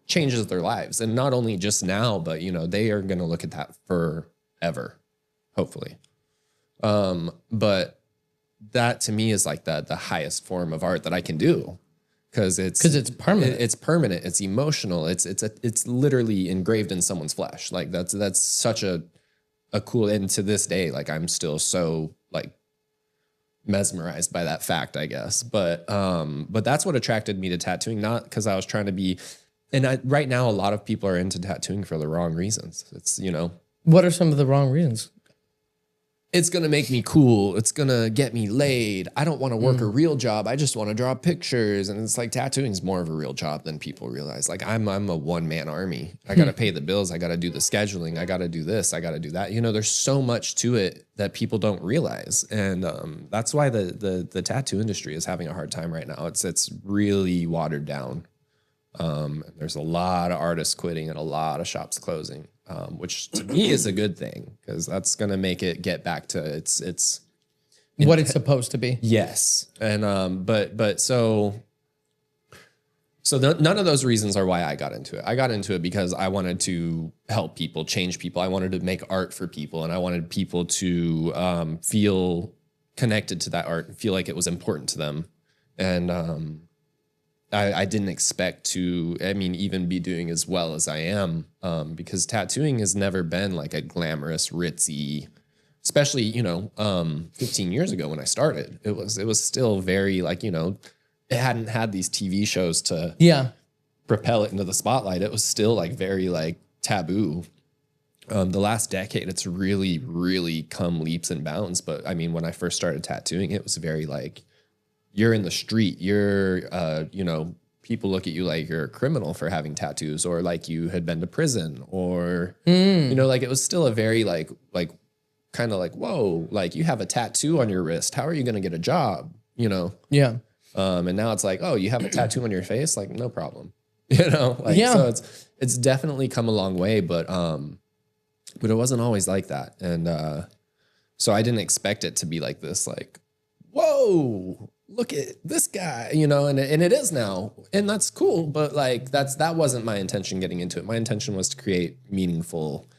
changes their lives. And not only just now, but, they are going to look at that forever, hopefully. But that to me is like the highest form of art that I can do, because it's permanent. It's permanent. It's emotional. It's literally engraved in someone's flesh. Like that's such a cool. And to this day, like I'm still so like mesmerized by that fact, I guess. But that's what attracted me to tattooing, not because I was trying to be. And right now, a lot of people are into tattooing for the wrong reasons. It's What are some of the wrong reasons? It's going to make me cool. It's going to get me laid. I don't want to work a real job. I just want to draw pictures. And it's like tattooing is more of a real job than people realize. Like I'm a one-man army. I got to pay the bills. I got to do the scheduling. I got to do this. I got to do that. There's so much to it that people don't realize. And that's why the tattoo industry is having a hard time right now. It's really watered down. There's a lot of artists quitting and a lot of shops closing. Which to me is a good thing, because that's going to make it get back to its what it's supposed to be. Yes. And, but so none of those reasons are why I got into it. I got into it because I wanted to help people, change people. I wanted to make art for people, and I wanted people to, feel connected to that art and feel like it was important to them. And, I didn't expect to, even be doing as well as I am, because tattooing has never been like a glamorous, ritzy, especially, 15 years ago when I started. It was still very like, it hadn't had these TV shows to propel it into the spotlight. It was still like very like taboo. The last decade, it's really, really come leaps and bounds. But when I first started tattooing, it was very like, you're in the street, you're, people look at you like you're a criminal for having tattoos, or like you had been to prison, or, like it was still a very like kind of like, whoa, like you have a tattoo on your wrist. How are you going to get a job? Yeah. And now it's like, oh, you have a tattoo on your face? Like, no problem. So it's definitely come a long way, but it wasn't always like that. And, so I didn't expect it to be like this, like, whoa, look at this guy, and it is now, and that's cool. But like, that wasn't my intention getting into it. My intention was to create meaningful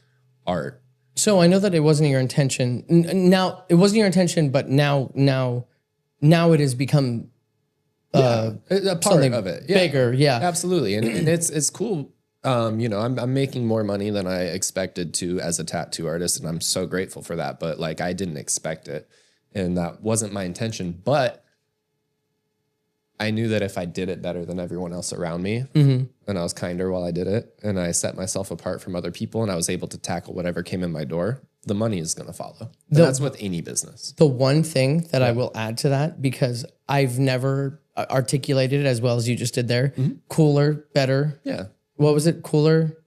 art. So I know that it wasn't your intention. Now it wasn't your intention, but now it has become a part something of it, bigger. Yeah, absolutely. And it's cool. I'm making more money than I expected to as a tattoo artist, and I'm so grateful for that. But like, I didn't expect it, and that wasn't my intention. But I knew that if I did it better than everyone else around me, and I was kinder while I did it, and I set myself apart from other people, and I was able to tackle whatever came in my door, the money is going to follow. And that's with any business. The one thing that I will add to that, because I've never articulated it as well as you just did there, cooler, better. Yeah. What was it? Cooler,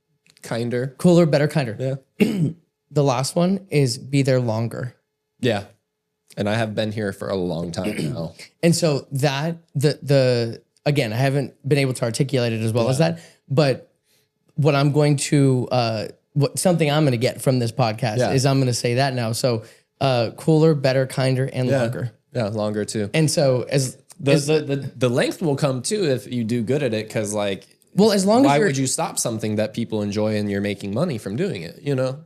better, kinder. Yeah. The last one is be there longer. Yeah. And I have been here for a long time now. And so that again, I haven't been able to articulate it as well as that, but what I'm going to something I'm going to get from this podcast is I'm going to say that now. So cooler, better, kinder, and longer. Yeah, longer too. And so as the length will come too if you do good at it, because like, well, as long as why would you stop something that people enjoy and you're making money from doing it?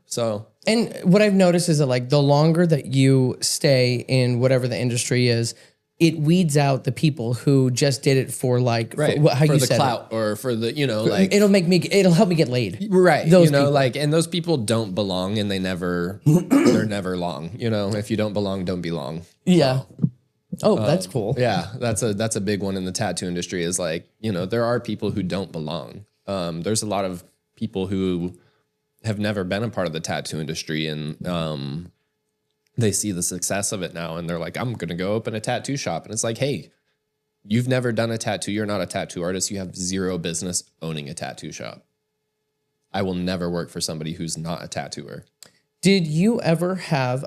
So. And what I've noticed is that like the longer that you stay in whatever the industry is, it weeds out the people who just did it for like Right. how for you the said clout or for the, like it'll help me get laid. right. Those people. people. And those people don't belong and they're never long. If you don't belong, don't be long. Yeah. Oh, that's cool. Yeah, that's a big one in the tattoo industry is like, there are people who don't belong. There's a lot of people who have never been a part of the tattoo industry and they see the success of it now and they're like, I'm going to go open a tattoo shop. And it's like, hey, you've never done a tattoo. You're not a tattoo artist. You have zero business owning a tattoo shop. I will never work for somebody who's not a tattooer. Did you ever have,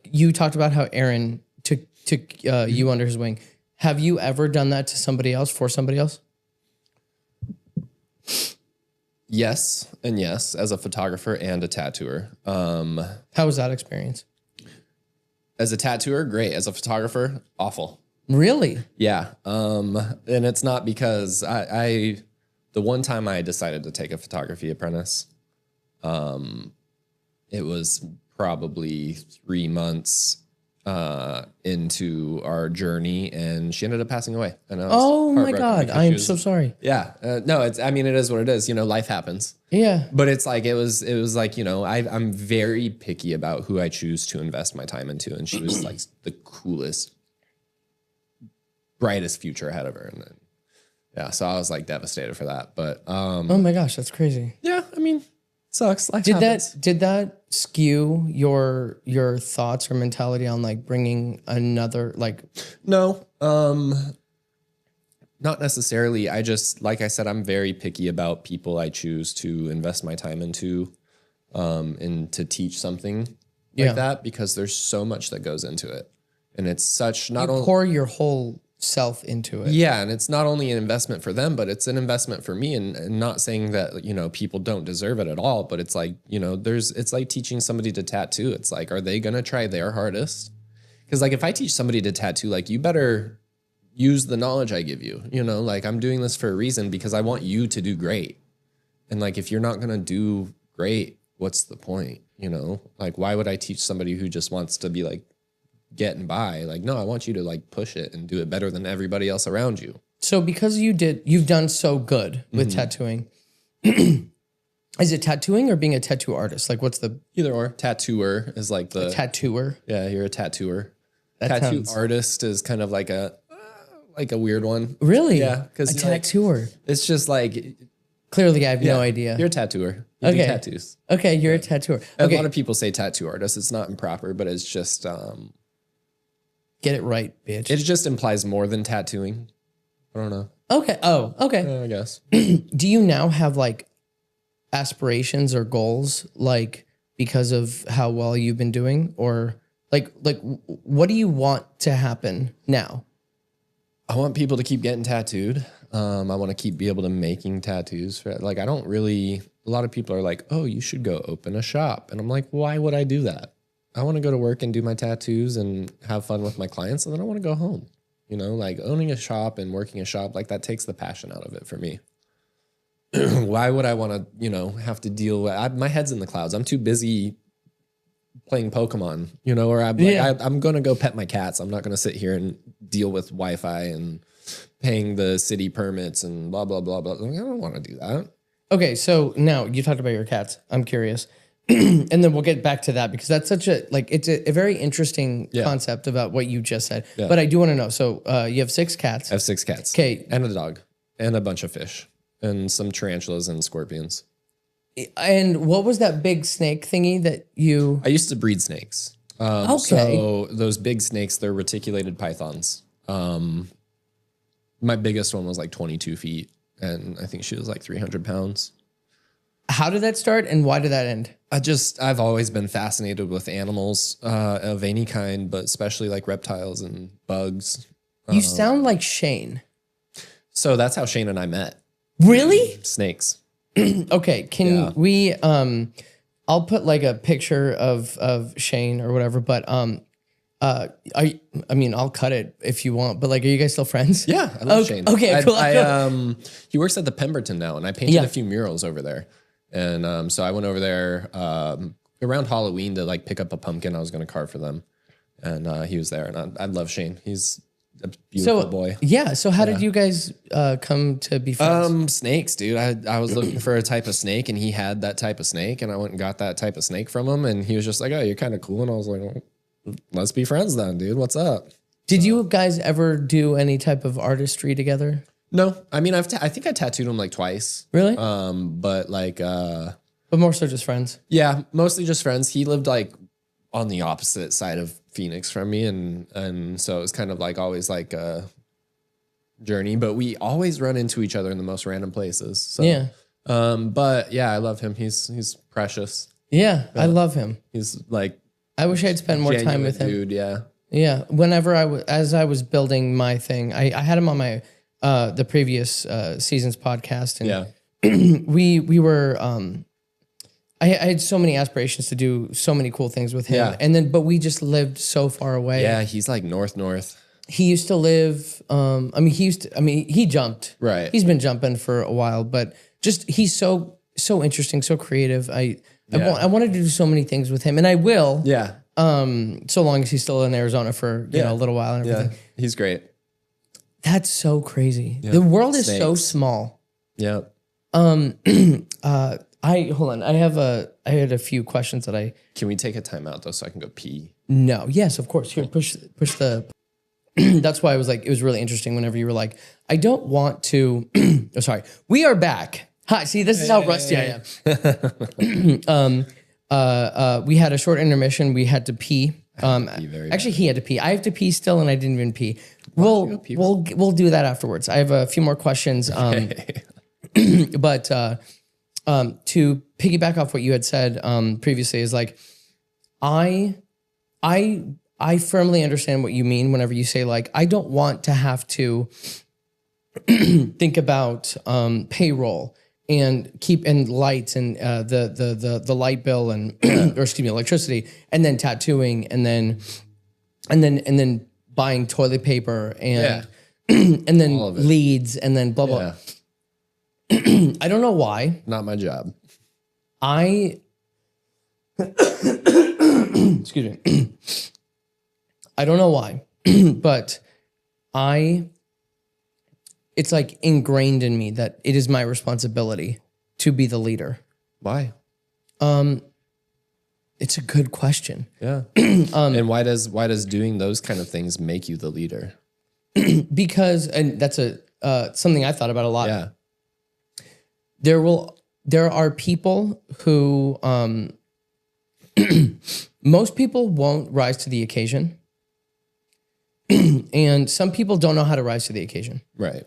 you talked about how Aaron took you under his wing. Have you ever done that to somebody else, for somebody else? Yes, and yes, as a photographer and a tattooer. How was that experience? As a tattooer, great. As a photographer, awful. Really? Yeah. And it's not because the one time I decided to take a photography apprentice, it was probably 3 months into our journey and she ended up passing away. And I was Oh my heartbroken God. because I she am was- so sorry. Yeah. No, it is what it is. Life happens. Yeah. But it's like, it was like, I'm very picky about who I choose to invest my time into. And she was like the coolest, brightest future ahead of her. And then, yeah, so I was like devastated for that. But Oh my gosh, that's crazy. yeah, sucks. Life happens. Did that skew your thoughts or mentality on like bringing another like? No, not necessarily. I just, like I said, I'm very picky about people I choose to invest my time into, and to teach something like that because there's so much that goes into it, and it's such not only pour your whole self into it. yeah, and it's not only an investment for them, but it's an investment for me. And not saying that people don't deserve it at all, but it's like it's like teaching somebody to tattoo. It's like, are they gonna try their hardest? Because like if I teach somebody to tattoo, like you better use the knowledge I give you. Like I'm doing this for a reason because I want you to do great. And like if you're not gonna do great, what's the point? Like why would I teach somebody who just wants to be like getting by? Like, no, I want you to like push it and do it better than everybody else around you. So because you've done so good with tattooing, is it tattooing or being a tattoo artist? Like what's the Either or. Tattooer is like the tattooer? yeah, you're a tattooer. That Tattoo sounds- artist is kind of like a weird one. Really? Yeah, because a tattooer. it's just like Clearly, I have no idea. You're a tattooer. You do Okay. tattoos. Okay, you're a tattooer. A Okay, lot of people say tattoo artist. It's not improper, but it's just get it right, bitch. it just implies more than tattooing. I don't know. Okay. Oh, okay. I guess. Do you now have like aspirations or goals, like because of how well you've been doing, or like what do you want to happen now? I want people to keep getting tattooed. I want to be able to making tattoos. Like, I don't really, a lot of people are like, oh, you should go open a shop. And I'm like, why would I do that? I want to go to work and do my tattoos and have fun with my clients. And then I want to go home. Like owning a shop and working a shop, like that takes the passion out of it for me. Why would I want to, have to deal with, my head's in the clouds. I'm too busy playing Pokemon, or I'm like, I'm going to go pet my cats. I'm not going to sit here and deal with Wi-Fi and paying the city permits and blah, blah, blah, blah. I don't want to do that. Okay, so now you talked about your cats. I'm curious. And then we'll get back to that because that's such a, like, it's a very interesting concept about what you just said. Yeah. But I do want to know. So you have 6 cats. I have 6 cats. Okay. And a dog and a bunch of fish and some tarantulas and scorpions. And what was that big snake thingy that you... I used to breed snakes. Okay. So those big snakes, they're reticulated pythons. My biggest one was like 22 feet. And I think she was like 300 pounds. How did that start and why did that end? I've always been fascinated with animals of any kind, but especially like reptiles and bugs. You sound like Shane. So that's how Shane and I met. Really? Snakes. Okay. Can we, I'll put like a picture of Shane or whatever, but, I mean, I'll cut it if you want, but like, are you guys still friends? Yeah. I love Shane. Okay, cool. He works at the Pemberton now and I painted a few murals over there. And so I went over there around Halloween to like pick up a pumpkin I was going to carve for them. And he was there and I love Shane. He's a beautiful boy. Yeah. So how did you guys come to be friends? Snakes, dude. I was looking for a type of snake, and he had that type of snake, and I went and got that type of snake from him, and he was just like, "Oh, you're kind of cool," and I was like, well, "Let's be friends then, dude. What's up?" Did you guys ever do any type of artistry together? No, I mean, I think I tattooed him like twice. Really? But like, But more so just friends. yeah, mostly just friends. He lived like on the opposite side of Phoenix from me, and so it was kind of like always like a journey. But we always run into each other in the most random places. So, Yeah. but yeah, I love him. He's precious. Yeah, I love him. He's like I wish I'd spent more time genuine with him. dude. Yeah, Yeah. Whenever as I was building my thing, I had him on my the previous season's podcast, and yeah, we were I had so many aspirations to do so many cool things with him, Yeah. but we just lived so far away. yeah. He's like north. He used to live. He jumped. Right. He's been jumping for a while, but just he's so interesting, so creative. I wanted to do so many things with him, and I will. Yeah, So long as he's still in Arizona for a little while and everything. yeah. He's great. That's so crazy. The world is so Snakes. small. Yeah. Hold on. I had a few questions that I Can we take a timeout though, so I can go pee? know. Yes, of course. Here, push the. That's why I was like, it was really interesting whenever you were like, I don't want to. Oh, sorry. We are back. Hi. See, this is how rusty I am. We had a short intermission. We had to pee. Actually, he had to pee. I have to pee still, and I didn't even pee. We'll do that afterwards. I have a few more questions. But to piggyback off what you had said previously is like, I firmly understand what you mean whenever you say like, I don't want to have to think about payroll and lights and the light bill and or excuse me, electricity, and then tattooing and then buying toilet paper and and then leads and then blah blah. Yeah. I don't know why. Not my job. Excuse me. I don't know why, but it's like ingrained in me that it is my responsibility to be the leader. Why? It's a good question. Yeah. And why does doing those kind of things make you the leader? Because, and that's something I thought about a lot. Yeah. There are people who, most people won't rise to the occasion. And some people don't know how to rise to the occasion. Right.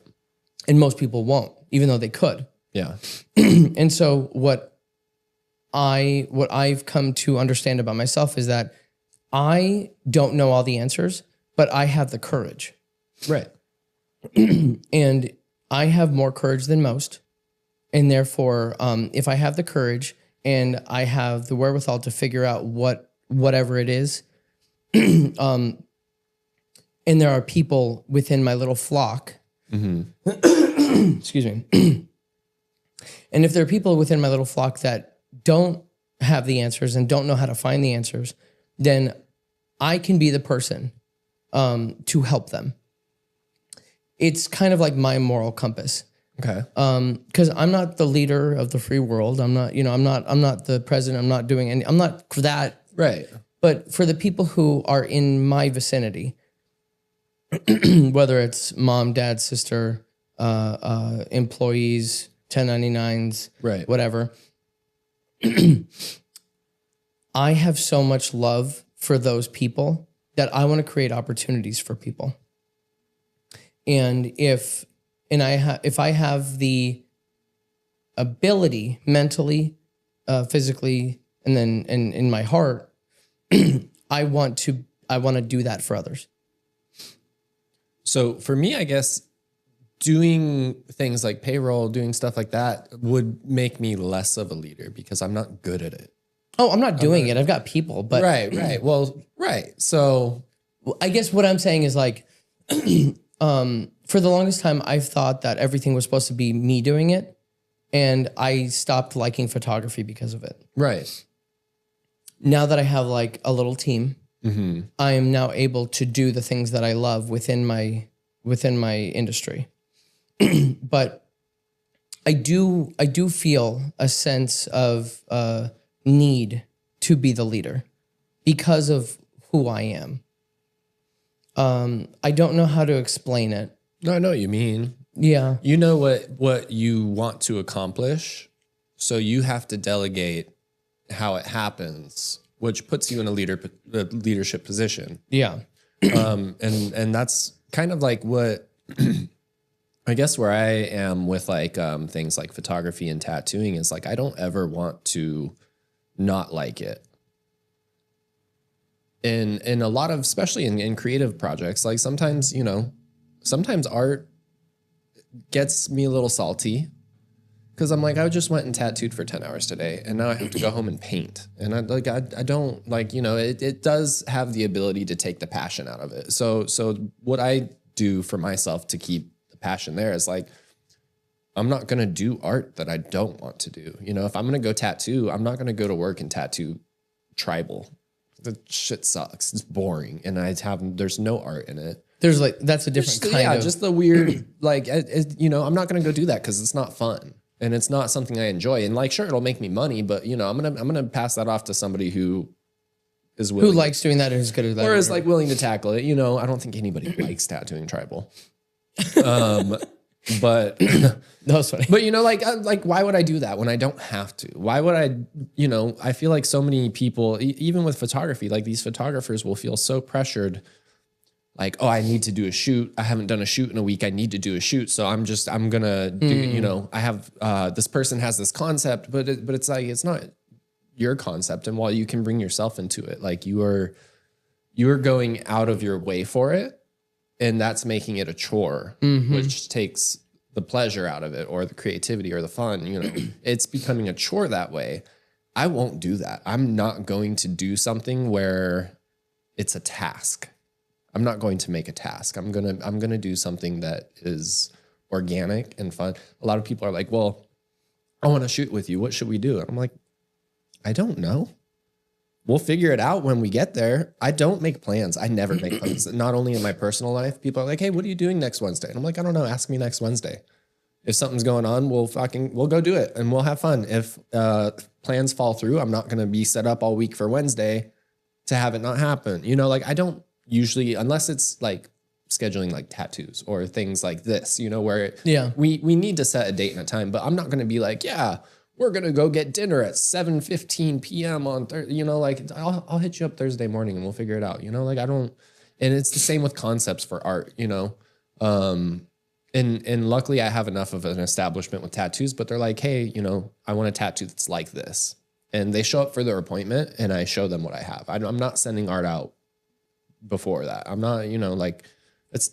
And most people won't, even though they could. Yeah. And so what I've come to understand about myself is that I don't know all the answers, but I have the courage. Right. And I have more courage than most. And therefore, if I have the courage and I have the wherewithal to figure out whatever it is, and there are people within my little flock, excuse me, and if there are people within my little flock that don't have the answers and don't know how to find the answers, then I can be the person to help them. It's kind of like my moral compass. Okay. Because I'm not the leader of the free world. I'm not the president. I'm not doing any. I'm not for that. Right. But for the people who are in my vicinity, whether it's mom, dad, sister, employees, 1099s, Right. whatever, I have so much love for those people that I want to create opportunities for people. And if I have the ability mentally, physically, and then in my heart, I want to do that for others. So for me, I guess doing things like payroll, doing stuff like that would make me less of a leader because I'm not good at it. Oh, I'm not doing it. I've got people, but Right. Well, right. So I guess what I'm saying is like, for the longest time, I've thought that everything was supposed to be me doing it, and I stopped liking photography because of it. right. Now that I have like a little team I am now able to do the things that I love within my industry. But I do feel a sense of need to be the leader because of who I am. I don't know how to explain it. No, I know what you mean. Yeah. You know what you want to accomplish, so you have to delegate how it happens, which puts you in a leadership position. Yeah. And that's kind of like what I guess where I am with like things like photography and tattooing is like I don't ever want to not like it. In a lot of, especially in creative projects, like sometimes art gets me a little salty because I'm like, I just went and tattooed for 10 hours today and now I have to go home and paint. And I don't like, it does have the ability to take the passion out of it. So what I do for myself to keep the passion there is like, I'm not going to do art that I don't want to do. If I'm going to go tattoo, I'm not going to go to work and tattoo tribal. The shit sucks. It's boring. And there's no art in it. There's like, that's a different kind of. Yeah, just the weird, like, I'm not going to go do that because it's not fun and it's not something I enjoy. And like, sure, it'll make me money, but I'm going to pass that off to somebody who is willing. Who likes doing that and is good at that. Or is like willing to tackle it. I don't think anybody likes tattooing tribal. But that was funny. But like why would I do that when I don't have to? Why would I, I feel like so many people, even with photography, like these photographers will feel so pressured. Like, oh, I need to do a shoot. I haven't done a shoot in a week. I need to do a shoot. So I'm going to do, I have, this person has this concept, but it's like, it's not your concept. And while you can bring yourself into it, like you are going out of your way for it. And that's making it a chore, which takes the pleasure out of it or the creativity or the fun, it's becoming a chore that way. I won't do that. I'm not going to do something where it's a task. I'm not going to make a task. I'm going to do something that is organic and fun. A lot of people are like, well, I want to shoot with you. What should we do? And I'm like, I don't know. We'll figure it out when we get there. I don't make plans. I never make plans. Not only in my personal life, people are like, hey, what are you doing next Wednesday? And I'm like, I don't know. Ask me next Wednesday. If something's going on, we'll go do it and we'll have fun. If plans fall through, I'm not going to be set up all week for Wednesday to have it not happen. Like I don't usually, unless it's like scheduling like tattoos or things like this, where we need to set a date and a time, but I'm not going to be like, yeah, we're going to go get dinner at 7:15 p.m. on Thursday, like I'll hit you up Thursday morning and we'll figure it out, like I don't, and it's the same with concepts for art, and luckily I have enough of an establishment with tattoos, but they're like, hey, I want a tattoo that's like this. And they show up for their appointment and I show them what I have. I'm not sending art out before that. I'm not, like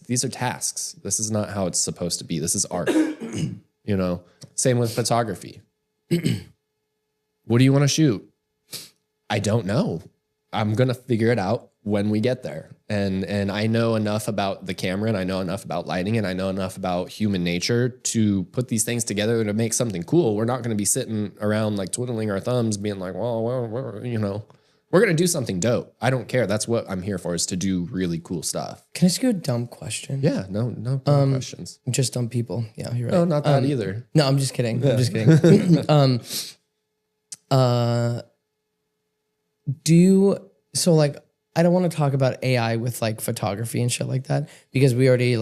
these are tasks. This is not how it's supposed to be. This is art, same with photography. What do you want to shoot? I don't know. I'm going to figure it out when we get there. And I know enough about the camera and I know enough about lighting and I know enough about human nature to put these things together to make something cool. We're not going to be sitting around like twiddling our thumbs being like, well, we're going to do something dope. I don't care. That's what I'm here for, is to do really cool stuff. Can I ask you a dumb question? Yeah, no dumb questions. Just dumb people. Yeah, you're right. No, not that either. No, I'm just kidding. Yeah. I'm just kidding. I don't want to talk about AI with like photography and shit like that because we already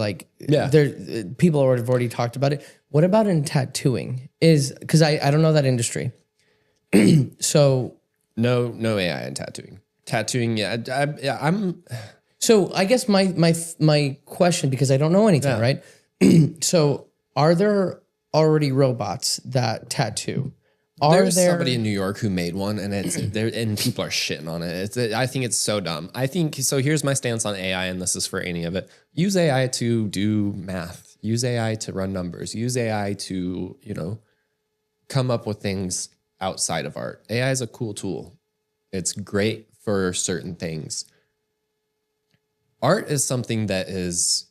people have already talked about it. What about in tattooing? Because I don't know that industry. So no AI in tattooing. Tattooing, I'm. So I guess my question, because I don't know anything, right? So are there already robots that tattoo? There's somebody in New York who made one, and it's there, and people are shitting on it. I think it's so dumb. I think so. Here's my stance on AI, and this is for any of it. Use AI to do math. Use AI to run numbers. Use AI to come up with things outside of art. AI is a cool tool. It's great for certain things. Art is something that is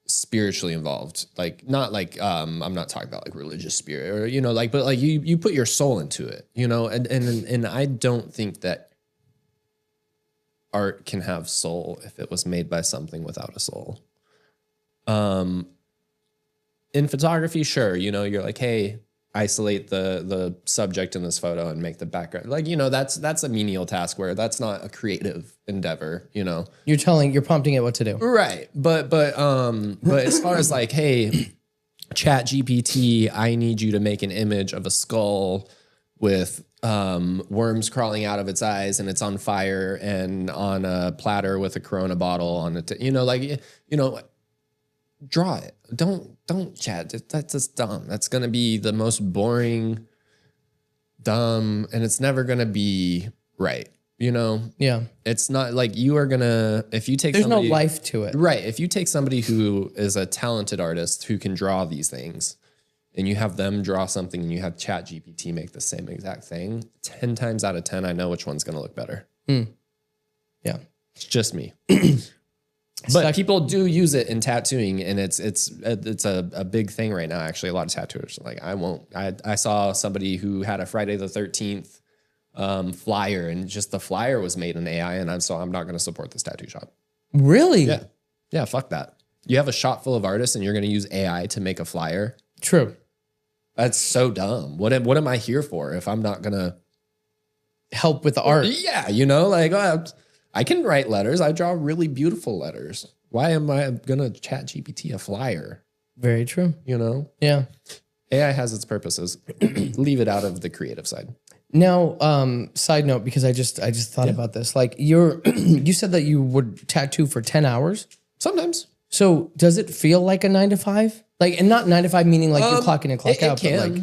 spiritually involved, like not like I'm not talking about like religious spirit or but like you put your soul into it, and I don't think that art can have soul if it was made by something without a soul. In photography, sure, you're like, hey, isolate the subject in this photo and make the background. Like, that's a menial task where that's not a creative endeavor, You're prompting it what to do. Right. But as far as like, hey, Chat GPT, I need you to make an image of a skull with worms crawling out of its eyes and it's on fire and on a platter with a Corona bottle on it. Draw it. Don't chat. That's just dumb. That's going to be the most boring, dumb, and it's never going to be right. Yeah. It's not like you are going to, if you take There's somebody, no life to it. right. If you take somebody who is a talented artist who can draw these things and you have them draw something and you have Chat GPT make the same exact thing, 10 times out of 10, I know which one's going to look better. Yeah. It's just me. But people do use it in tattooing, and it's a big thing right now. Actually, a lot of tattooers are like, I saw somebody who had a Friday the 13th flyer, and just the flyer was made in AI, and I'm not going to support this tattoo shop. Really? Yeah. Fuck that. You have a shop full of artists, and you're going to use AI to make a flyer. True. That's so dumb. What am I here for if I'm not going to help with the art? Yeah, I can write letters. I draw really beautiful letters. Why am I going to Chat GPT a flyer? Very true. Yeah. AI has its purposes. Leave it out of the creative side. Now, side note, because I just thought about this. Like you said that you would tattoo for 10 hours. Sometimes. So does it feel like a 9 to 5? Like, and not 9 to 5 meaning like you clock in and clock out. Can. But like,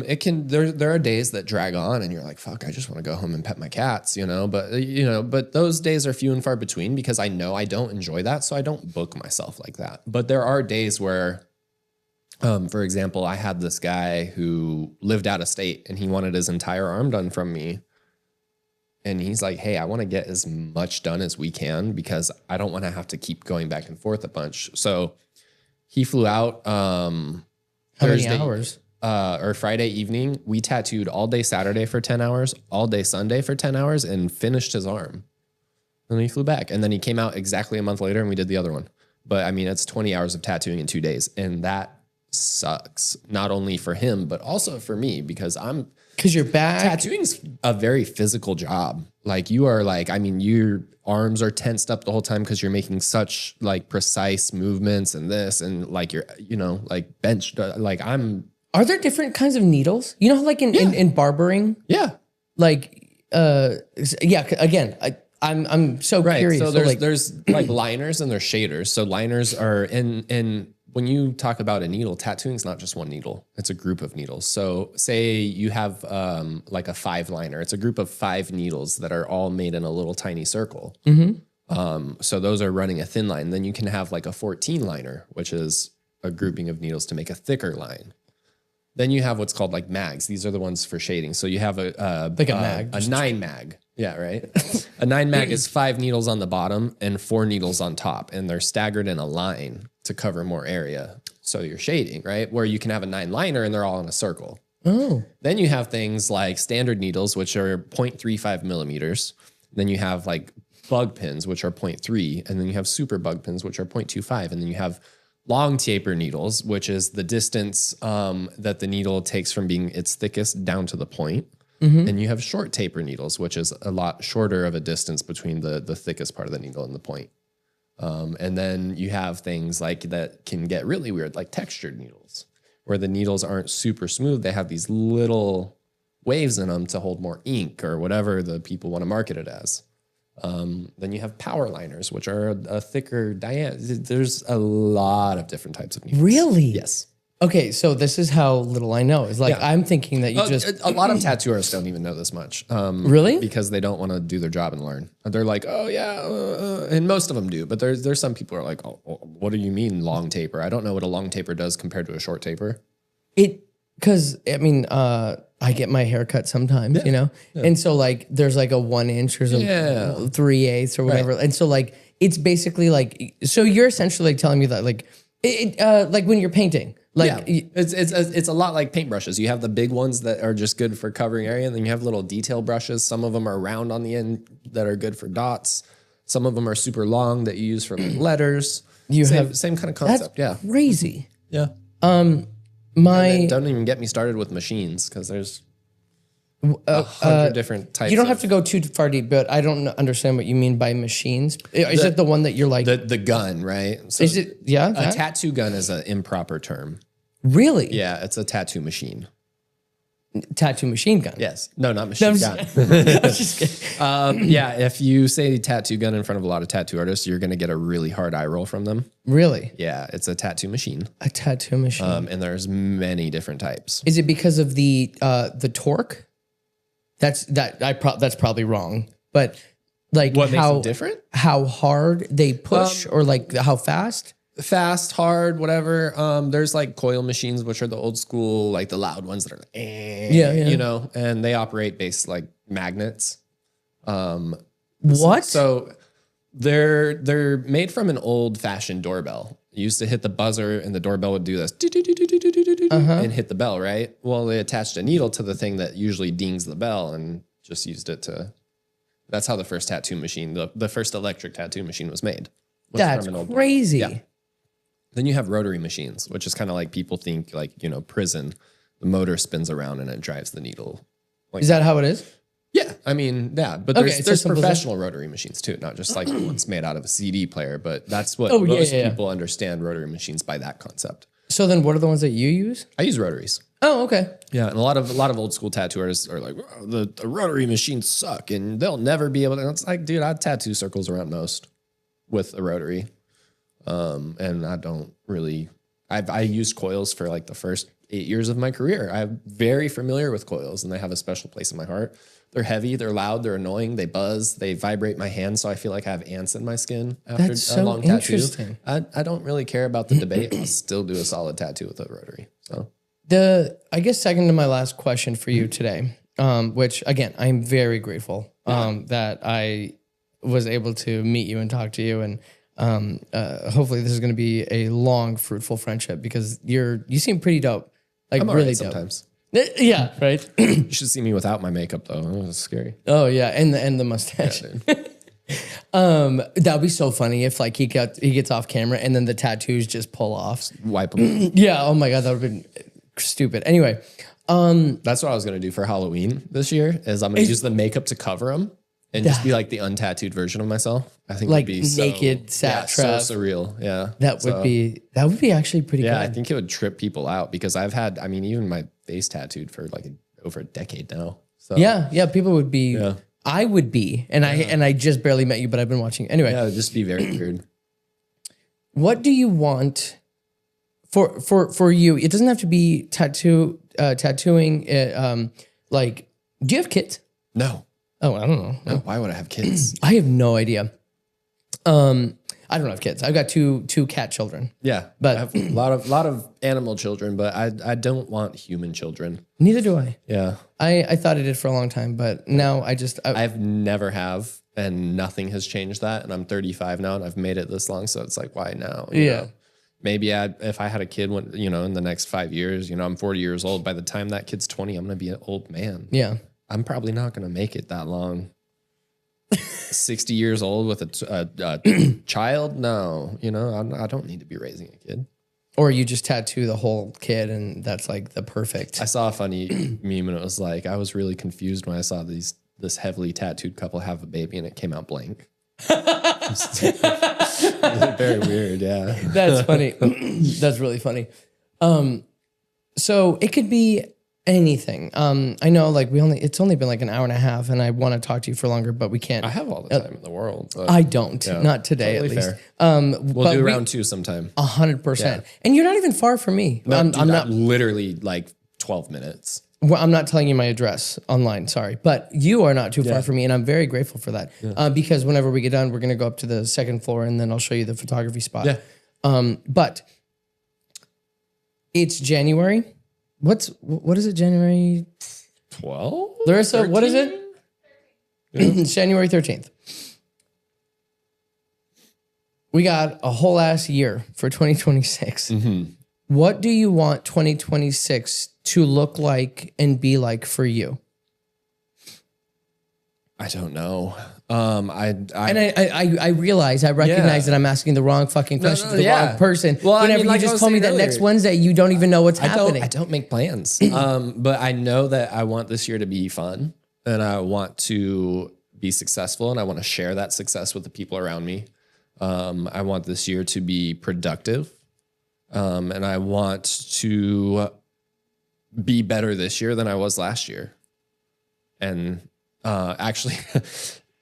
it can. There are days that drag on, and you're like, "Fuck, I just want to go home and pet my cats," But those days are few and far between because I know I don't enjoy that, so I don't book myself like that. But there are days where, for example, I had this guy who lived out of state, and he wanted his entire arm done from me. And he's like, "Hey, I want to get as much done as we can because I don't want to have to keep going back and forth a bunch." So he flew out. How Thursday, many hours? Or Friday evening, we tattooed all day Saturday for 10 hours, all day Sunday for 10 hours, and finished his arm. And then he flew back. And then he came out exactly a month later and we did the other one. But I mean, it's 20 hours of tattooing in 2 days. And that sucks, not only for him, but also for me, because you're back. Tattooing's a very physical job. Like your arms are tensed up the whole time because you're making such like precise movements and this and like you're, like benched. Are there different kinds of needles? Like in barbering? Yeah. Like, again, I'm so curious. So there's like liners and there's shaders. So liners are in when you talk about a needle, tattooing is not just one needle. It's a group of needles. So say you have like a 5 liner. It's a group of 5 needles that are all made in a little tiny circle. So those are running a thin line. Then you can have like a 14 liner, which is a grouping of needles to make a thicker line. Then you have what's called like mags. These are the ones for shading. So you have a mag. A 9 mag. Yeah, right. A 9 mag is 5 needles on the bottom and 4 needles on top, and they're staggered in a line to cover more area. So you're shading, right? Where you can have a 9 liner and they're all in a circle. Oh. Then you have things like standard needles, which are 0.35 millimeters. Then you have like bug pins, which are 0.3, and then you have super bug pins, which are 0.25, and then you have long taper needles, which is the distance that the needle takes from being its thickest down to the point. And you have short taper needles, which is a lot shorter of a distance between the thickest part of the needle and the point. And then you have things like that can get really weird, like textured needles, where the needles aren't super smooth. They have these little waves in them to hold more ink or whatever the people want to market it as. Then you have power liners, which are a thicker diameter. There's a lot of different types of needles. Really? Yes. Okay, so this is how little I know. It's like I'm thinking that you a lot of tattooers don't even know this much. Really? Because they don't want to do their job and learn. They're like, oh yeah, and most of them do. But there's some people who are like, oh, what do you mean long taper? I don't know what a long taper does compared to a short taper. Because I get my hair cut sometimes, and so like there's like a 1 inch or some 3/8 or whatever, and so like it's basically like, so you're essentially like telling me that like like when you're painting, Like, It's a lot like paintbrushes. You have the big ones that are just good for covering area, and then you have little detail brushes. Some of them are round on the end that are good for dots. Some of them are super long that you use for like letters. Same kind of concept. that's crazy. Yeah. My Don't even get me started with machines because there's 100 different types. you don't have to go too far deep, but I don't understand what you mean by machines. Is it the one that you're like? The gun, right? So Is it? Yeah. a tattoo gun is an improper term. Really? Yeah, it's a tattoo machine. Tattoo machine gun. Yes. No, not machine gun. I was just kidding. Yeah, if you say tattoo gun in front of a lot of tattoo artists, you're going to get a really hard eye roll from them. Really? Yeah, it's a tattoo machine. A tattoo machine. And there's many different types. Is it because of the torque? That's probably wrong. But like What makes it different? How hard they push or like how fast? Fast, hard, whatever. There's like coil machines, which are the old school, like the loud ones that are like, Yeah. you know, and they operate based like magnets. What? So they're made from an old fashioned doorbell. You used to hit the buzzer and the doorbell would do this and hit the bell, right? Well, they attached a needle to the thing that usually dings the bell and just used it to. That's how the first tattoo machine, the first electric tattoo machine was made. That's crazy. Yeah. Then you have rotary machines, which is kind of like people think like, you know, prison. The motor spins around and it drives the needle. Like Is that how it is? Yeah, I mean, yeah, but Okay, there's professional rotary machines too, not just like ones made out of a CD player, but that's what most people understand rotary machines by that concept. So then what are the ones that you use? I use rotaries. Oh, okay. Yeah, and a lot of old school tattoo artists are like, oh, the rotary machines suck and they'll never be able to. And it's like, dude, I tattoo circles around most with a rotary. And I don't really, I used coils for like the first 8 years of my career. I'm very familiar with coils and they have a special place in my heart. They're heavy, they're loud, they're annoying, they buzz, they vibrate my hands. So I feel like I have ants in my skin after That's a so long tattoo. interesting. I don't really care about the debate. I'll still do a solid tattoo with a rotary. So I guess second to my last question for you today, which again, I'm very grateful that I was able to meet you and talk to you. And hopefully this is going to be a long, fruitful friendship because you seem pretty dope. Like I'm really dope. dope. Sometimes. Yeah, right. You should see me without my makeup though. It was scary. Oh yeah, and the mustache. Yeah, That'd be so funny if like he gets off camera and then the tattoos just pull off. wipe them. Yeah. Oh my god, that would have been stupid. Anyway, That's what I was gonna do for Halloween this year. Is I'm gonna use the makeup to cover them and just be like the untattooed version of myself. I think like would be naked Sadtrav. so surreal. Yeah, That would be actually pretty Yeah, I good. think it would trip people out because I've had. I mean, even my face tattooed for like over a decade now. So Yeah, people would be. Yeah. I would be, and I just barely met you, but I've been watching. Anyway, yeah, it'd just be very weird. what do you want for you? It doesn't have to be tattooing. Like, do you have kids? No, Oh, I don't know. no. Why would I have kids? I have no idea. I don't have kids. I've got two cat children. Yeah, But- I have a lot of animal children, but I don't want human children. Neither do I. Yeah, I thought I did for a long time, but now I've never have, and nothing has changed that. And I'm 35 now, and I've made it this long, so it's like, why now? You know? Maybe if I had a kid, in the next 5 years, I'm 40 years old. By the time that kid's 20, I'm gonna be an old man. yeah. I'm probably not gonna make it that long. 60 years old with a child? No, I don't need to be raising a kid. Or you just tattoo the whole kid, and that's like the perfect. I saw a funny meme, and it was like, I was really confused when I saw this heavily tattooed couple have a baby, and it came out blank. Very weird, yeah. That's funny. That's really funny. So it could be anything. I know, like it's only been like an hour and a half, and I want to talk to you for longer, but we can't. I have all the time in the world. But I don't. Not today, totally at least. fair. We'll do round 2 sometime. 100%. And you're not even far from me. No, I'm not. literally like 12 minutes. Well, I'm not telling you my address online. Sorry, but you are not too far from me, and I'm very grateful for that. Because whenever we get done, we're gonna go up to the second floor, and then I'll show you the photography spot. Yeah. But it's January. What is it? January 12? Larissa, 13? What is it? It's January 13th. We got a whole ass year for 2026. what do you want 2026 to look like and be like for you? I don't know. I realize, I recognize that I'm asking the wrong fucking question to the wrong person. Well, whenever you just told me that next Wednesday, you don't even know what's happening. I don't make plans. But I know that I want this year to be fun, and I want to be successful, and I want to share that success with the people around me. I want this year to be productive, and I want to be better this year than I was last year. And actually,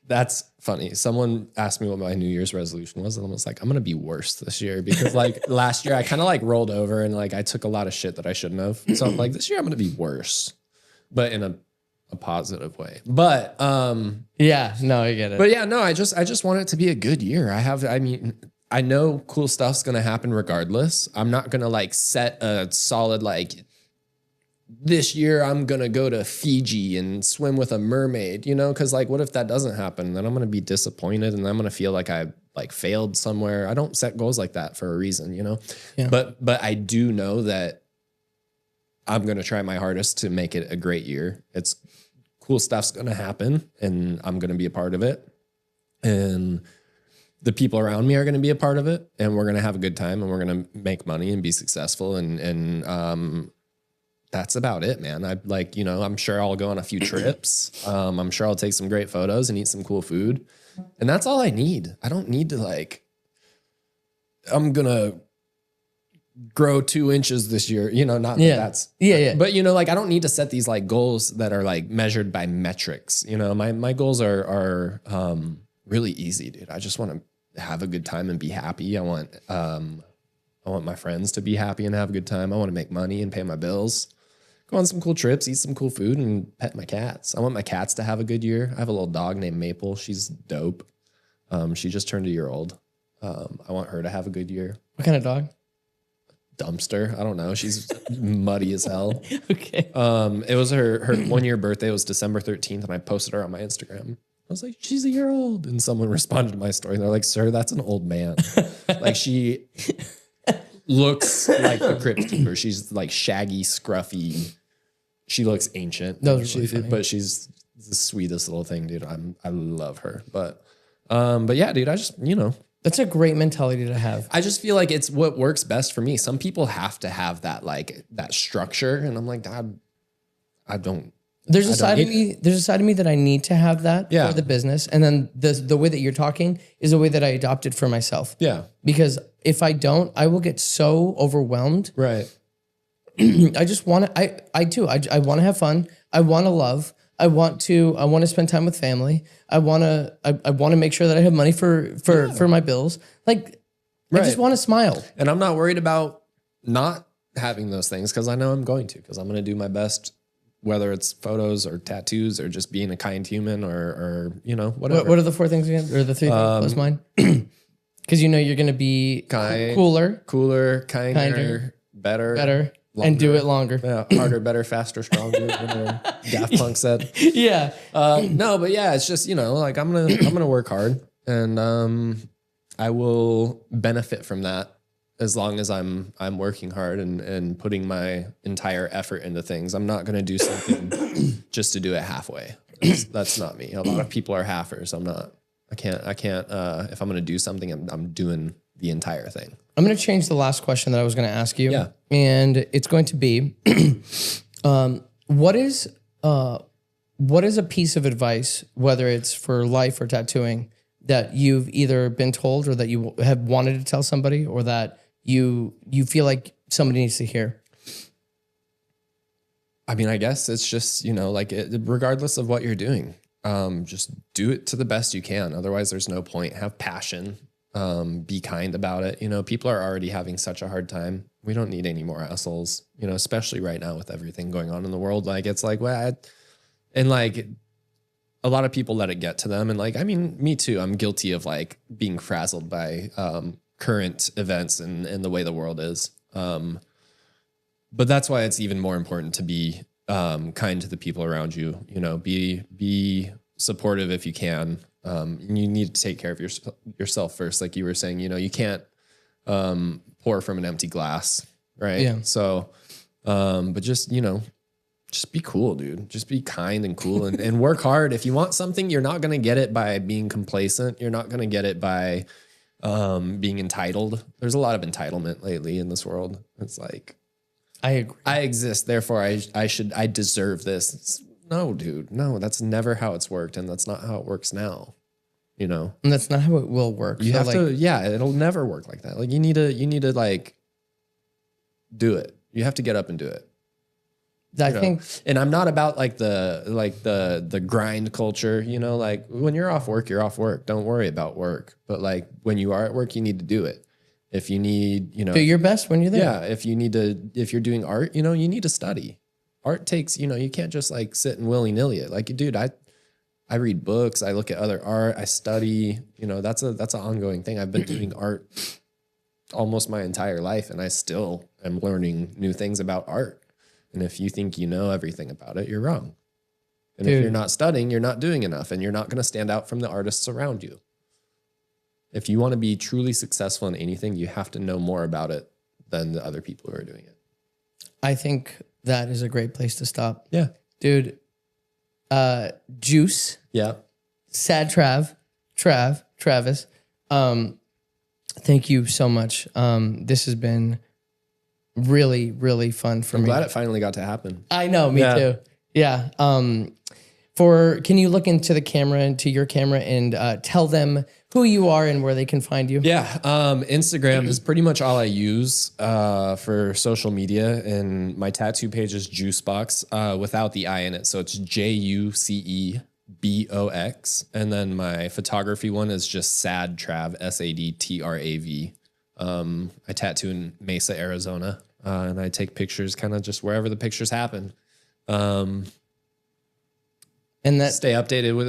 that's funny. Someone asked me what my New Year's resolution was, and I was like, I'm going to be worse this year because like last year I kind of like rolled over and like I took a lot of shit that I shouldn't have. So I'm like, this year I'm going to be worse, but in a positive way. But yeah, no, I get it. But yeah, no, I just want it to be a good year. I know cool stuff's going to happen regardless. I'm not going to like set a solid like, this year I'm going to go to Fiji and swim with a mermaid, you know? Cause like, what if that doesn't happen? Then I'm going to be disappointed and I'm going to feel like I like failed somewhere. I don't set goals like that for a reason, you know? Yeah. But I do know that I'm going to try my hardest to make it a great year. It's cool stuff's going to happen and I'm going to be a part of it. And the people around me are going to be a part of it and we're going to have a good time and we're going to make money and be successful. And that's about it, man. I'm sure I'll go on a few trips. I'm sure I'll take some great photos and eat some cool food. And that's all I need. I don't need to like, I'm going to grow 2 inches this year, you know, not that that's, but you know, like I don't need to set these like goals that are like measured by metrics. You know, my goals are really easy, dude. I just want to have a good time and be happy. I want my friends to be happy and have a good time. I want to make money and pay my bills. Go on some cool trips, eat some cool food, and pet my cats. I want my cats to have a good year. I have a little dog named Maple. She's dope. She just turned a year old. I want her to have a good year. What kind of dog? Dumpster. I don't know. She's muddy as hell. Okay. It was her 1 year birthday. It was December 13th, and I posted her on my Instagram. I was like, she's a year old. And someone responded to my story. They're like, sir, that's an old man. Like she looks like the Crypt Keeper. She's like shaggy, scruffy. She looks ancient. But she's the sweetest little thing, dude. I love her. But yeah, dude, I just, you know. That's a great mentality to have. I just feel like it's what works best for me. Some people have to have that, like that structure. And I'm like, I don't. There's a side of me that I need to have that for the business. And then the way that you're talking is the way that I adopted for myself. Yeah. Because if I don't, I will get so overwhelmed. Right. I just want to, I want to have fun. I want to love. I want to spend time with family. I want to make sure that I have money for my bills. Like, I just want to smile. And I'm not worried about not having those things because I know I'm going to, because I'm going to do my best, whether it's photos or tattoos or just being a kind human or you know, whatever. What are the 4 things again? Or the 3 things plus mine? Because you know you're going to be cooler, kinder, better, longer. And do it longer. Yeah, harder, better, faster, stronger. Daft Punk said. Yeah. No, but yeah, it's just, you know, like I'm gonna work hard and I will benefit from that as long as I'm working hard and putting my entire effort into things. I'm not gonna do something just to do it halfway. That's not me. A lot of people are halfers. I'm not. I can't. If I'm gonna do something, I'm doing the entire thing. I'm going to change the last question that I was going to ask you. Yeah. And it's going to be, what is a piece of advice, whether it's for life or tattooing, that you've either been told or that you have wanted to tell somebody or that you feel like somebody needs to hear? I mean, I guess it's just, you know, like regardless of what you're doing, just do it to the best you can. Otherwise, there's no point. Have passion. Be kind about it. You know, people are already having such a hard time. We don't need any more assholes, you know, especially right now with everything going on in the world. Like, it's like, and like a lot of people let it get to them. And like, I mean, me too. I'm guilty of like being frazzled by current events and the way the world is. But that's why it's even more important to be kind to the people around you, you know, be supportive if you can. You need to take care of yourself first. Like you were saying, you know, you can't pour from an empty glass. right? Yeah. So, but just, just be cool, dude. Just be kind and cool and work hard. If you want something, you're not going to get it by being complacent. You're not going to get it by being entitled. There's a lot of entitlement lately in this world. It's like, I agree. I exist, therefore I deserve this. No, dude. No, that's never how it's worked. And that's not how it works now. And that's not how it will work. You have to, it'll never work like that. Like you need to like do it. You have to get up and do it. I think, and I'm not about like the grind culture, like when you're off work, you're off work. Don't worry about work. But like when you are at work, you need to do it. If you need, do your best when you're there. Yeah. If you're doing art, you need to study. Art takes, you can't just like sit and willy-nilly it. Like, dude, I read books, I look at other art, I study, that's an ongoing thing. I've been doing art almost my entire life and I still am learning new things about art. And if you think you know everything about it, you're wrong. And if you're not studying, you're not doing enough and you're not going to stand out from the artists around you. If you want to be truly successful in anything, you have to know more about it than the other people who are doing it. I think that is a great place to stop. Yeah. Dude, Juice. Yeah. Sadtrav, Travis. Thank you so much. This has been really, really fun for me. I'm glad it finally got to happen. I know, me too. Yeah. Can you look into your camera and tell them who you are and where they can find you? Yeah. Instagram is pretty much all I use for social media. And my tattoo page is Juicebox without the I in it. So it's JUCEBOX. And then my photography one is just Sadtrav, SADTRAV. I tattoo in Mesa, Arizona. And I take pictures kind of just wherever the pictures happen. And that stay updated with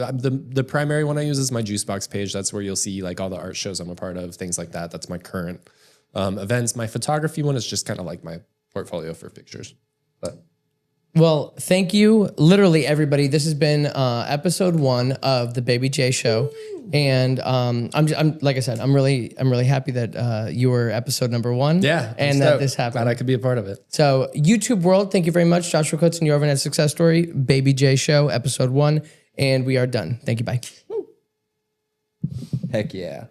the primary one I use is my Juicebox page. That's where you'll see like all the art shows I'm a part of, things like that. That's my current events. My photography one is just kind of like my portfolio for pictures. But well, thank you, literally everybody. This has been episode 1 of the Baby J Show, and I'm like I said, I'm really happy that you were episode number 1. Yeah, and that this happened. Glad I could be a part of it. So YouTube world, thank you very much, Joshua Coates and your Overnight Success Story, Baby J Show, episode 1, and we are done. Thank you. Bye. Heck yeah.